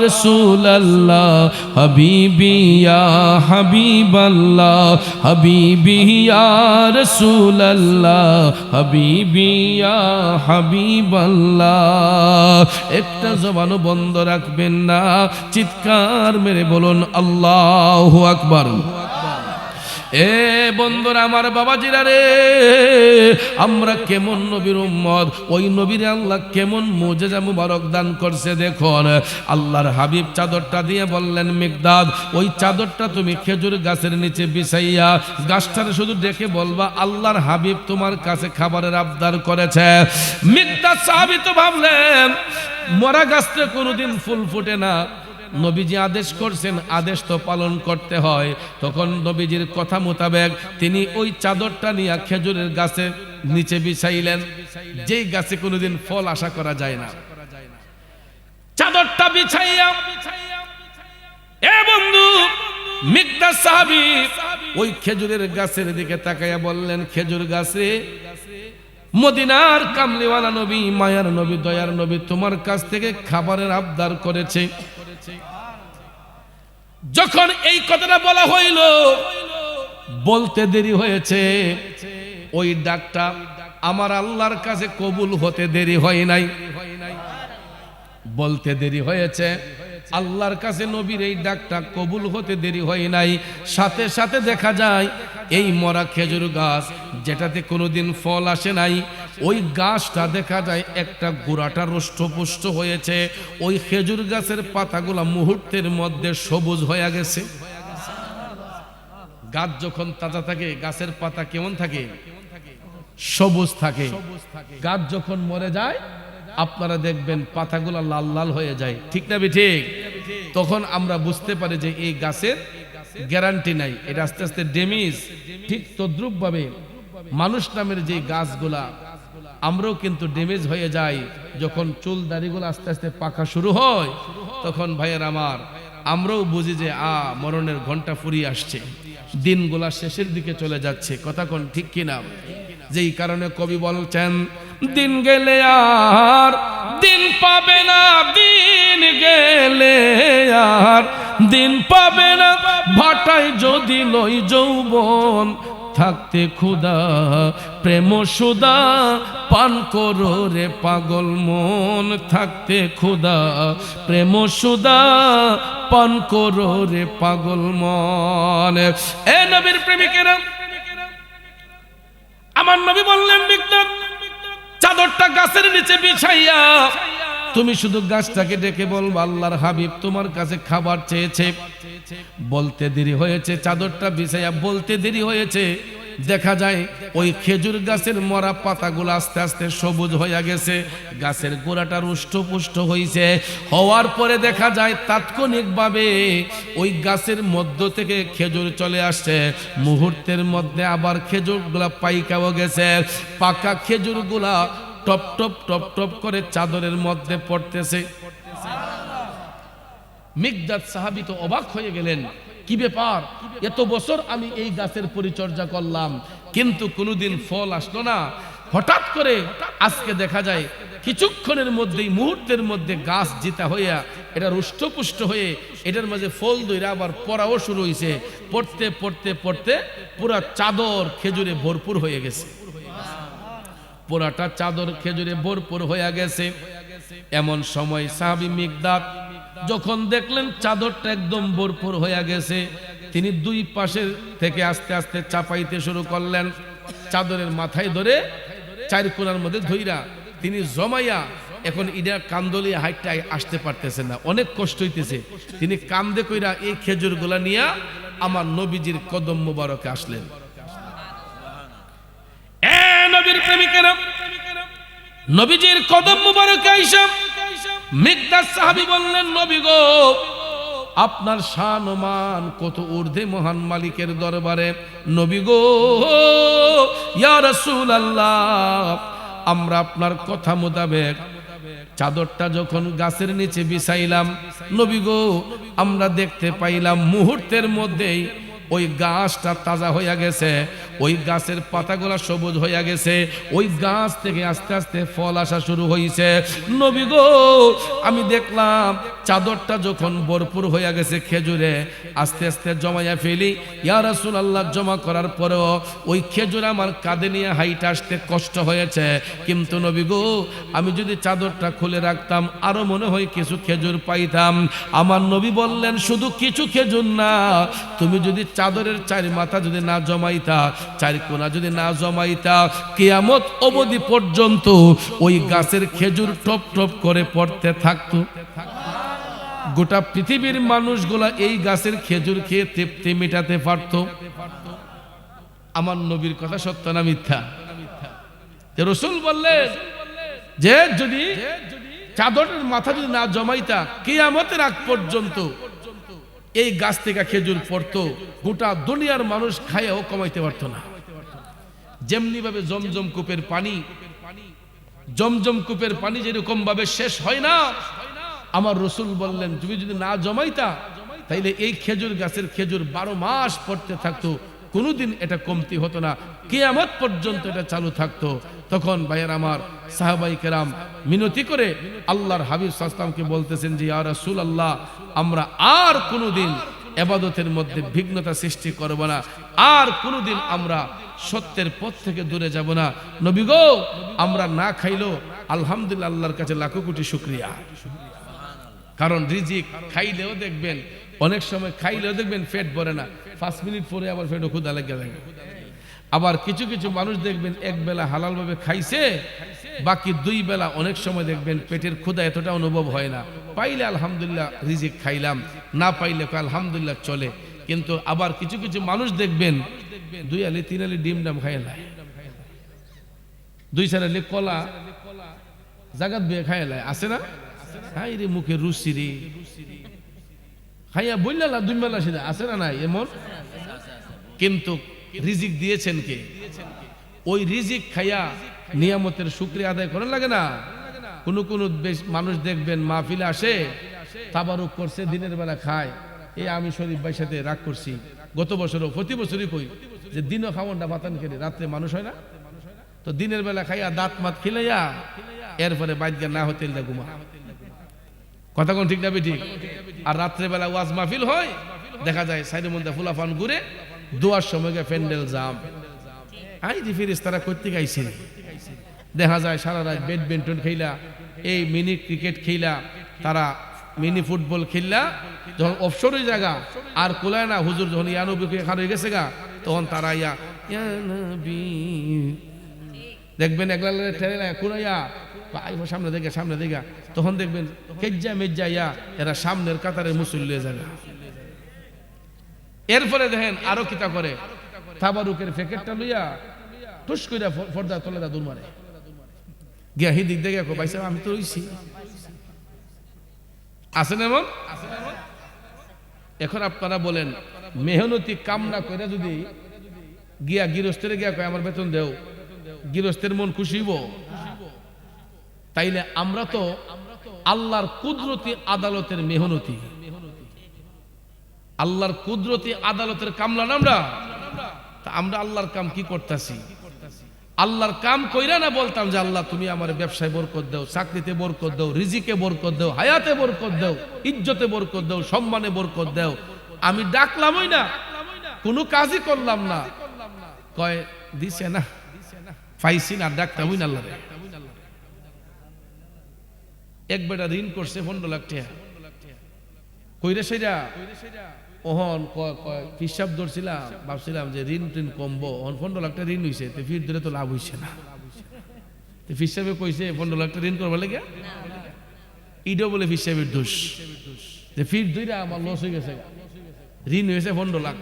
রাসূলুল্লাহ, হাবিবি ইয়া হাবিবাল্লাহ, হাবিবি ইয়া রাসূলুল্লাহ, হাবিবি ইয়া হাবিবাল্লাহ। একটা জবানও বন্ধ রাখবেন না, চিৎকার মেরে বলুন আল্লাহু আকবার। এ বন্ধুরা আমার, বাবাজিরা রে, আমরা কেমন নবীর উম্মত, ওই নবীর আল্লাহ কেমন মুজিজা মুবারক দান করছে দেখুন। আল্লাহর হাবিব চাদরটা দিয়ে বললেন মিকদাদ ওই চাদরটা তুমি খেজুর গাছের নিচে বিছাইয়া গাছটারে শুধু ডেকে বলবা আল্লাহর হাবিব তোমার কাছে খাবারের আবদার করেছে। মিকদাদ সাহাবী তো ভাবলেন মরা গাছটা কোনোদিন ফুল ফুটে না, নবীজি আদেশ করছেন, আদেশ তো পালন করতে হয়। তখন নবীজির কথা মোতাবেক তিনি ওই চাদরটা নিয়ে খেজুরের গাছের নিচে বিছাইলেন, যেই গাছে কোনোদিন ফল আশা করা যায় না। চাদরটা বিছাইয়া এ বন্ধু মিকদাদ সাহাবী ওই খেজুরের গাছের দিকে তাকাইয়া বললেন খেজুর গাছে মদিনার কামলিওয়ালা নবী, মায়ার নবী, দয়ার নবী তোমার কাছ থেকে খাবারের আবদার করেছে। যখন এই কথাটা বলা হইল, বলতে দেরি হয়েছে, ওই ডাকটা আমার আল্লাহর কাছে কবুল হতে দেরি হয় নাই। বলতে দেরি হয়েছে, আল্লাহর কাছে নবীর এই ডাকটা কবুল হতে দেরি হয় নাই। সাথে সাথে দেখা যায় এই মরা খেজুর গাছ যেটাতে কোনোদিন ফল আসে নাই, ওই গাছটা দেখা যায় একটা গোড়াটা রুষ্টপুষ্ট হয়েছে। ওই খেজুর গাছের পাতাগুলা মুহূর্তের মধ্যে সবুজ হয়ে গেছে। গাছ যখন তাজা থাকে গাছের পাতা কেমন থাকে? সবুজ থাকে। গাছ যখন মরে যায় আপনারা দেখবেন পাতাগুলা লাল লাল হয়ে যায়, ঠিক না ঠিক? তখন আমরা বুঝতে পারি যে এই গাছের গ্যারান্টি নাই, এটা আস্তে আস্তে ড্যামেজ। ঠিক তদ্রুপ ভাবে মানুষ নামের যে গাছগুলা আমরাও কিন্তু ড্যামেজ হয়ে যাই। যখন চুল দাড়িগুলো আস্তে আস্তে পাকা শুরু হয় তখন ভাইয়ের আমার আমরাও বুঝি যে মরণের ঘন্টা ফুরিয়ে আসছে, দিনগুলা শেষের দিকে চলে যাচ্ছে। কথা কোন ঠিক কিনা? যেই কারণে কবি বলছেন দিন গেলে আর দিন পাবে না, দিন গেলে আর দিন পাবে না, ভাটায় যদি লই যৌবন, থাকতে ক্ষুধা প্রেম সুদা পান করো রে পাগল মন, থাকতে ক্ষুধা প্রেম সুদা পান করো রে পাগল মন। এ নবীর প্রেমিকেরা, আমার নবী বললেন মিকদাদ চাদরটা গাছের নিচে বিছাইয়া তুমি শুধু গাছটাকে ডেকে বলবো, আল্লাহর হাবিব তোমার কাছে খাবার চেয়েছে। বলতে দেরি হয়েছে, চাদরটা বিছাইয়া বলতে দেরি হয়েছে, দেখা যায় ওই খেজুর গাছের মরা পাতাগুলো আস্তে আস্তে সবুজ হয়ে গেছে, গাছের গোড়াটা রুষ্টপুষ্ট হয়েছে। হওয়ার পরে দেখা যায় তাৎক্ষণিকভাবে ওই গাছের মধ্য থেকে খেজুর চলে আসছে। মুহূর্তের মধ্যে আবার খেজুরগুলা পাইকাও গেছে। পাকা খেজুরগুলা টপ টপ টপ টপ করে চাদরের মধ্যে পড়তেছে। মিকদাদ সাহাবী তো অবাক হয়ে গেলেন, কি ব্যাপার, এত বছর আমি এই গাছের পরিচর্যা করলাম কিন্তু কোনোদিন ফল আসলো না, হঠাৎ করে আজকে দেখা যায় কিছুক্ষণের মধ্যেই, মুহূর্তের মধ্যে গাছ জিতা হইয়া এটা রুষ্টপুষ্ট হয়ে এটার মাঝে ফল দইরা আবার পড়াও শুরু হয়েছে। পড়তে পড়তে পড়তে পুরা চাদর খেজুরে ভরপুর হয়ে গেছে, পুরাটা চাদর খেজুরে ভরপুর হয়ে গেছে। এমন সময় সাহাবী মিকদাদ যখন দেখলেন চাদরটা একদম ভরপুর হয়ে গেছে, তিনি দুই পাশের থেকে আস্তে আস্তে চাপাইতে শুরু করলেন। চাদরের মাথায় ধরে চার কোণার মধ্যে ধইরা তিনি জমাইয়া, এখন ইডা কান্দলিয়া হাইটটা আসতে পারতেছেন না, অনেক কষ্ট হইতেছে। তিনি কান্দে কইরা এই খেজুরগুলা নিয়া আমার নবীজির কদম মুবারকে আসলেন। নবীর প্রেমিকেরা, নবীজির কদম মুবারকে আইসা মিকদাদ সাহাবী বললেন, নবী গো, আপনার শান ও মান কত ঊর্ধ্বে মহান মালিকের দরবারে। নবী গো, ইয়া রাসূলুল্লাহ, আমরা আপনার কথা মোতাবেক চাদরটা যখন গাছের নিচে বিছাইলাম, নবী গো, আমরা দেখতে পাইলাম মুহূর্তের মধ্যেই ওই গাছটা তাজা হইয়া গেছে, ওই গাছের পাতাগুলা সবুজ হইয়া গেছে, ওই গাছ থেকে আস্তে আস্তে ফল আসা শুরু হয়েছে। নবী গো, আমি দেখলাম চাদরটা যখন ভরপুর হইয়া গেছে খেজুরে, আস্তে আস্তে জমাইয়া ফেলি। ইয়া রাসূলুল্লাহ, জমা করার পরেও ওই খেজুর আমার কাঁধে নিয়ে হাইটা আসতে কষ্ট হয়েছে, কিন্তু নবী গো, আমি যদি চাদরটা খুলে রাখতাম আরো মনে হয় কিছু খেজুর পাইতাম। আমার নবী বললেন, শুধু কিছু খেজুর না, তুমি যদি চাদরের চারি মাথা যদি না জমাইতা, চারি কোণা যদি না জমাইতা, কিয়ামত অবধি পর্যন্ত ওই গাছের খেজুর টপ টপ করে পড়তে থাকতো। গোটা পৃথিবীর মানুষগুলা এই গাছের খেজুর খেয়ে তৃপ্তি মেটাতে পারত। আমার নবীর কথা সত্য না মিথ্যা? রাসূল বললেন যে যদি চাদরের মাথা যদি না জমাইতা, কিয়ামতের আগ পর্যন্ত এই গাছ থেকে খেজুর পড়তো, গোটা দুনিয়ার মানুষ খাইয়াও কমাইতে পারতো না। যেমনি ভাবে জমজম কূপের পানি, জমজম কূপের পানি যেরকম ভাবে শেষ হয় না, আমার রাসূল বললেন তুমি যদি না জমাইতা তাইলে এই খেজুর গাছের খেজুর 12 মাস পড়তে থাকতো, কোনোদিন এটা কমতি হতো না, কিয়ামত পর্যন্ত এটা চালু থাকতো। তখন ভাইয়ের আমার সাহাবাই কেরাম মিনতি করে আল্লাহর হাবিব সাল্লাল্লাহু আলাইহি ওয়াসাল্লামকে বলতেছেন যে ইয়া রাসূলুল্লাহ, আমরা আর কোনোদিন ইবাদতের মধ্যে বিঘ্নতা সৃষ্টি করব না, আর কোনোদিন আমরা সত্যের পথ থেকে দূরে যাব না। নবী গো, আমরা না খাইলো আলহামদুলিল্লাহ, আল্লাহর কাছে লাখো কোটি শুকরিয়া। কারণ রিজিক খাইলেও দেখবেন, অনেক সময় খাইলেও দেখবেন পেট ভরে না, 5 মিনিট পরে আবার পেটে ক্ষুধা লেগে যায়। আবার কিছু কিছু মানুষ দেখবেন এক বেলা হালাল ভাবে খাইছে, বাকি 2 বেলা অনেক সময় দেখবেন পেটের ক্ষুধা এতটা অনুভব হয় না। পাইলে আলহামদুলিল্লাহ রিজিক খাইলাম, না পাইলে আলহামদুলিল্লাহ চলে। কিন্তু আবার কিছু কিছু মানুষ দেখবেন 2 আলি 3 আলি ডিম ডাম খাইলায়, 2-4 আলি কলা জাগাত বিয়ে খাইলায়, আছে না? হাই রে মুখে রুচি রে, খাইয়া বললা 2 বেলা সেটা আছে না? নাই এমন। কিন্তু রিজিক দিয়েছেন কে? ওই রিজিক খাইয়া নিয়ামতের শুকরিয়া আদায় করা লাগে না। কোন কোন মানুষ দেখবেন মাহফিলে আসে, তাবারুক করছে, দিনের বেলা খায়। এই আমি শরীফ ভাইয়ের সাথে রাগ করছি গত বছরও, প্রতি বছরই কই যে দিনও খাওয়ানটা বাতান খেলে রাত্রে মানুষ হয় না, তো দিনের বেলা খাইয়া দাঁত মাত খিলাইয়া এরপরে বাইদগা না হতে ঘুমা। কথা কোন ঠিক না ঠিক? আর রাত্রে বেলা ওয়াজ মাহফিল হয়, দেখা যায় সাইডের মধ্যে ফুলাফান ঘুরে, দোয়ার সময় প্যান্ডেল জাম। আই দি ফেরেশতারা করতে গাইছে, দেখা যায় সারা রাত ব্যাডমিন্টন খেলা, এই মিনি ক্রিকেট খেলা, তারা মিনি ফুটবল খেললা, যখন অবসরের জায়গা আর কোলায় না, হুজুর যখন ইয়া নবী খান হয়ে গেছে গা, তখন তারা ইয়া নবী দেখবেন একলা ঠেলে কুড়াইয়া আইবো সামনে দেখা তখন দেখবেন কেজ্জা মেজ্জা ইয়া এরা সামনের কাতারের মুসল্লি যাবে। এরপরে দেখেন আরো কিতা করে, তাবারুকের প্যাকেটটা লইয়া টুস কইরা পর্দা তলে দা দূর মারে গিয়া হিদিক দেখে ভাই সাহেব আমি তো রইছি আছেন এমন। এখন আপনারা বলেন মেহনতি কাম না করে যদি গিয়া গৃহস্থের গিয়া কয় আমার বেতন দেও, গৃহস্থের মন খুশি হইব? তাইলে আমরা তো আল্লাহর কুদরতি আদালতের মেহনতি, আল্লাহর কুদরতি আদালতের কামলা না আমরা আল্লাহর কাম কি করতেছি? আল্লাহর কাম কইরা না বলতাম যে আল্লাহ তুমি আমার ব্যবসায় বরকত দাও, চাকরিতে বরকত দাও, রিজিকে বরকত দাও, হায়াতে বরকত দাও, ইজ্জতে বরকত দাও, সম্মানে বরকত দাও। আমি ডাকলামই না, কোনো কাজই করলাম না, কয় দিছে না পাইছি না, ডাকতামই না আল্লাহরে। এক বেটা ঋণ করছে 15 লাখ টাকা, কইরে সেটা ওহন হিসাব ধরছিলাম, ভাবছিলাম যে ঋণ টিন কমবো, 15 লাখ টাকা ঋণ হইছে, ফির ধরে তো লাভ হইছে না। হিসাবে কইছে 15 লাখ টাকা ঋণ করবার লাগে, ইডো বলে হিসাবের দোষ, যে ফির ধরে আমার লস হয়ে গেছে, ঋণ হয়েছে 15 লাখ।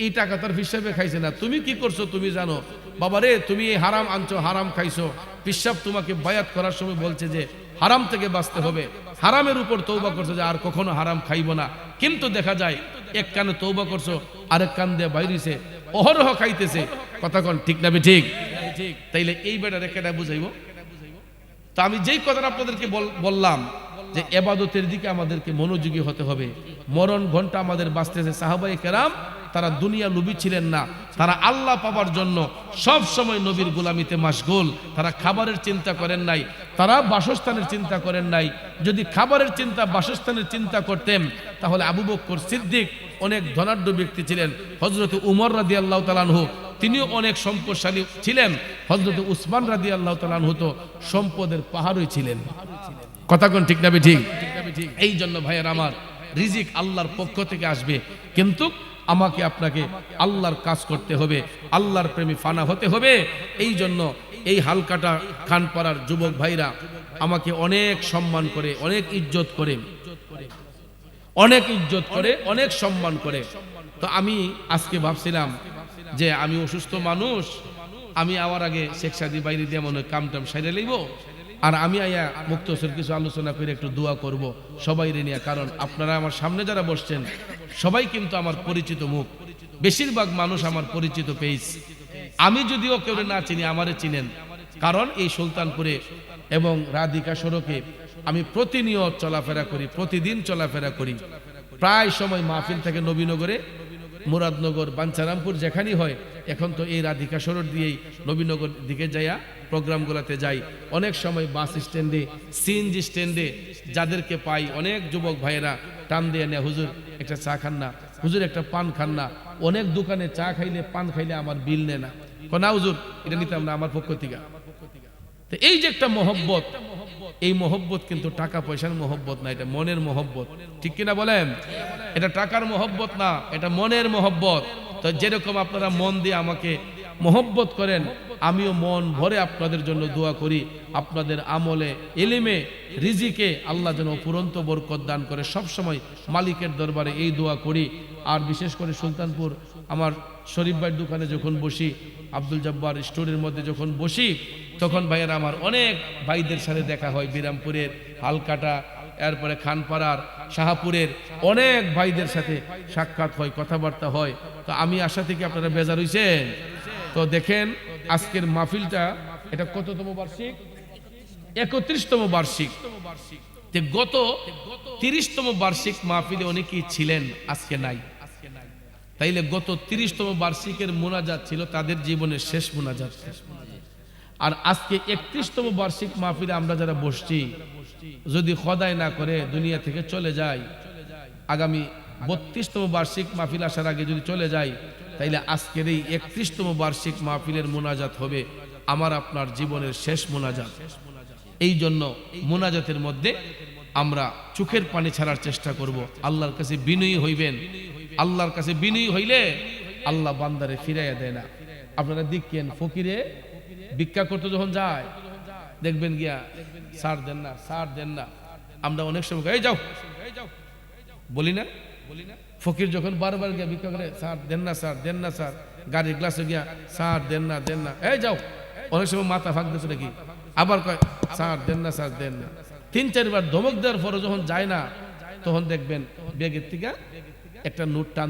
এই টাকা তার হিসাবে খাইছে না। তুমি কি করছো তুমি জানো বাবারে, তুমি এই হারাম আনছো, হারাম খাইছো। পিসাব তোমাকে বায়াত করার সময় বলছে যে হারাম থেকে বাঁচতে হবে, হারামের উপর তওবা করছো যে আর কখনো হারাম খাইবো না, কিন্তু দেখা যায় এক কানে তওবা করছো, আরেক কান দিয়ে বাইরেছে, অহরহ খাইতেছে। কথা কোন ঠিক না ঠিক? তাইলে এই বেটা রেখেটা বুঝাইব। তো আমি যেই কথাটা আপনাদেরকে বললাম যে ইবাদতের দিকে আমাদেরকে মনোযোগী হতে হবে। মরণ ঘন্টা আমাদের বাঁচতেছে। সাহাবায়ে কেরাম তারা দুনিয়া লোভী ছিলেন না, তারা আল্লাহ পাবার জন্য সব সময় নবীর গোলামিতে মাশগুল। তারা খাবারের চিন্তা করেন নাই, তারা বাসস্থানের চিন্তা করেন নাই। যদি খাবারের চিন্তা, বাসস্থানের চিন্তা করতেন তাহলে আবু বকর সিদ্দিক অনেক ধনাঢ্য ব্যক্তি ছিলেন। হযরত উমর রাদিয়াল্লাহু তাআলা আনহু তিনিও অনেক সম্পদশালী ছিলেন। হযরত উসমান রাদিয়াল্লাহু তাআলা আনহু তো সম্পদের পাহাড়ই ছিলেন। কথা কোন ঠিক না ঠিক? এই জন্য ভাইয়ের আমার, রিজিক আল্লাহর পক্ষ থেকে আসবে, কিন্তু আমাকে আপনাকে আল্লাহর কাজ করতে হবে, আল্লাহর প্রেমী ফানা হতে হবে। এই জন্য এই হালকাটা খানপাড়ার যুবক ভাইরা আমাকে অনেক সম্মান করে, অনেক ইজ্জত করে, অনেক সম্মান করে। তো আমি আজকে ভাবছিলাম যে আমি অসুস্থ মানুষ, আমি আওয়ার আগে শেখ সাদি বাইরে দিয়ে মনে কামটাম সাইরে লইব, আর আমি আয়া মুক্তসর কিছু আলোচনা করে একটু দোয়া করব সবাই নিয়ে। কারণ আপনারা আমার সামনে যারা বসছেন সবাই কিন্তু আমার পরিচিত মুখ, বেশিরভাগ মানুষ আমার পরিচিত পেজ। আমি যদিও কেউ না চিনি, আমারে চিনেন, কারণ এই সুলতানপুরে এবং রাধিকা সড়কে আমি প্রতিনিয়ত চলাফেরা করি, প্রতিদিন চলাফেরা করি। প্রায় সময় মাহফিল থেকে নবীনগরে, মুরাদনগর, বাঞ্ছারামপুর যেখানেই হয়, এখন তো এই রাধিকা সড়ক দিয়েই নবীনগর দিকে যাইয়া প্রোগ্রামগুলোতে যাই। অনেক সময় বাস স্ট্যান্ডে, সিএনজি স্ট্যান্ডে যাদেরকে পাই, অনেক যুবক ভাইয়েরা টান দিয়ে নেয়, হুজুর একটা চা খান না, হুজুর একটা পান খান না। অনেক দোকানে চা খাইলে, পান খাইলে আমার বিল নেয় না, না হুজুর এটা নিতাম না আমার পক্ষ থেকে। তো এই যে একটা মহব্বত, এই মহব্বত কিন্তু টাকা পয়সার মহব্বত না, এটা মনের মহব্বত। ঠিক কিনা বলেন? এটা টাকার মহব্বত না, এটা মনের মহব্বত। তো যেরকম আপনারা মন দিয়ে আমাকে মহব্বত করেন, আমিও মন ভরে আপনাদের জন্য দোয়া করি। আপনাদের আমলে, ইলমে, রিজিকে আল্লাহ যেন অফুরন্ত বরকত দান করে। সব সময় মালিকের দরবারে এই দোয়া করি। আর বিশেষ করে সুলতানপুর আমার শরীফ ভাইয়ের দোকানে যখন বসি, আব্দুল জব্বার স্টোরের মধ্যে যখন বসি, তখন ভাইয়েরা আমার অনেক ভাইদের সাথে দেখা হয়। বিরামপুরের, হালকাটা, এরপরে খানপাড়ার, শাহপুরের অনেক ভাইদের সাথে সাক্ষাৎ হয়, কথাবার্তা হয়। তো আমি আশা থেকে আপনারা বেজার হইছেন। তো দেখেন আজকের মাহফিলটা, এটা কততম বার্ষিক? 31তম বার্ষিক। গত 30তম বার্ষিক মাহফিলে অনেকেই ছিলেন, আজকে নাই। তাইলে গত 30তম বার্ষিকের মোনাজাত ছিল তাদের জীবনের শেষ মোনাজাত। আর আজকে 31তম বার্ষিক মাহফিলে আমরা যারা বসছি, যদি খোদাই না করে দুনিয়া থেকে চলে যায়, আগামী 32তম বার্ষিক মাহফিল আসার আগে যদি চলে যায়, তাইলে আজকের এই 31তম বার্ষিক মাহফিলের মোনাজাত হবে আমার আপনার জীবনের শেষ মোনাজাত। এই জন্য মোনাজাতের মধ্যে আমরা চোখের পানি ছাড়ার চেষ্টা করব। আল্লাহর কাছে বিনয়ী হইবেন। আল্লাহর কাছে বিনয়ী হইলে আল্লাহ বান্দারে ফিরাইয়া দেয় না। আপনারা দেখেন ফকিরে ভিক্ষা করতে যখন যায় দেখবেন গিয়া স্যার দেন না, স্যার দেন না। আমরা অনেক সময় এই যাও বলি না, ফকির যখন বারবার গিয়া ভিক্ষা করে, স্যার দেন না, স্যার দেন না, স্যার গাড়ির গ্লাসে গিয়া স্যার দেন না, দেন না, এই যাও। অনেক সময় মাথা ফাঁক দিচ্ছে নাকি, আবার কয় স্যার দেন না, স্যার দেন না। 3-4 বার ধমক দেওয়ার পরে যখন যায় না, তখন দেখবেন ব্যাগের থেকে একটা নোট টান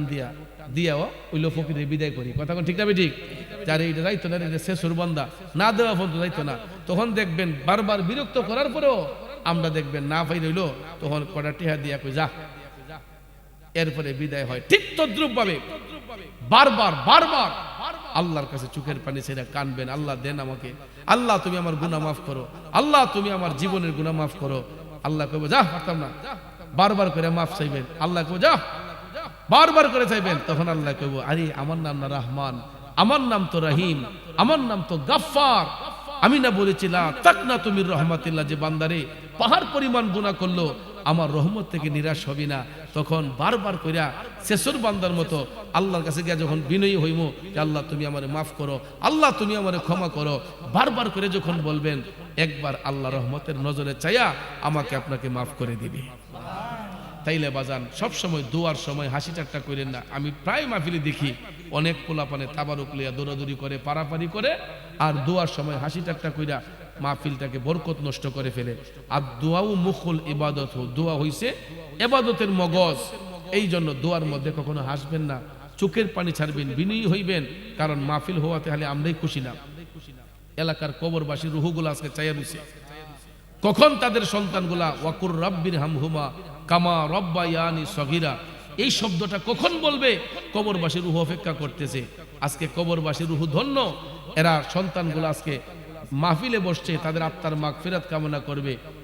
দিয়াও ওইলো ফকিরের বিদায় করি। কথা ঠিক না ঠিক? যার এইটা যাইতো না, এটা শেষর বন্দা, না দেওয়া পর্যন্ত যাইতো না। তখন দেখবেন বারবার বিরক্ত করার পরেও আমরা দেখবেন না পাই রইলো, তখন কটা টিহা দিয়া কই যা, এরপরে বিদায় হয়। ঠিক তদ্রুপ ভাবে বারবার বারবার আল্লাহর কাছে চোখের পানি ছেড়ে কানবেন, আল্লাহ দেন আমাকে, আল্লাহ তুমি আমার গুনাহ মাফ করো, আল্লাহ তুমি আমার জীবনের গুনাহ মাফ করো। আল্লাহ কইবো যা, পারতাম না, বারবার করে মাফ চাইবেন। আল্লাহ কইবো যা, বারবার করে চাইবেন। তখন আল্লাহ কইবো আরে আমার নাম না রহমান, আমার নাম তো রহিম, আমার নাম তো গাফফার। আমি না বলেছিলাম তাকনা তুমি রহমাতিল্লাহ, যে বান্দারে পাহাড় পরিমাণ গুনাহ করলো আমার রহমত থেকে নিরাশ হবি না। তখন বারবার কইরা শেষর বান্দার মতো আল্লাহর কাছে গিয়া যখন বিনয়ী হইমো যে আল্লাহ তুমি আমারে মাফ করো, আল্লাহ তুমি আমারে ক্ষমা করো, বারবার করে যখন বলবেন, একবার আল্লাহ রহমতের নজরে চাইয়া আমাকে আপনাকে মাফ করে দিবে। তাইলে বাজান সবসময় দোয়ার সময় হাসি ঠাট্টা করেন না। আমি প্রায় মাহফিলে দেখি অনেক পোলাপানে তাবারুক লিয়া দৌড়াদৌড়ি করে, পারাপারি করে, আর দোয়ার সময় হাসি ঠাট্টা কইরা মাহফিলটাকে বরকত নষ্ট করে ফেলে। আর দোয়াও মুখুল ইবাদত, দোয়া হইছে ইবাদতের মগজ। এই জন্য দোয়ার মধ্যে কখনো হাসবেন না, চোখের পানি ছাড়বেন, বিনয়ী হইবেন। কারণ মাহফিল হওয়াতে হলে আমরাই খুশি না, এলাকার কবরবাসী রুহুগুলো আজকে চাইয়া রইছে কখন তাদের সন্তানগুলা ওয়াকুর রাব্বির হামহুমা কামা রব্বায়ানি সগীরা, এই শব্দটা কখন বলবে, কবরবাসী রুহ অপেক্ষা করতেছে। আজকে কবরবাসী রুহ ধন্য, এরা সন্তানগুলো আজকে মাহফিলে বসছে, তাদের আত্মার মাগফিরাত কামনা করবে।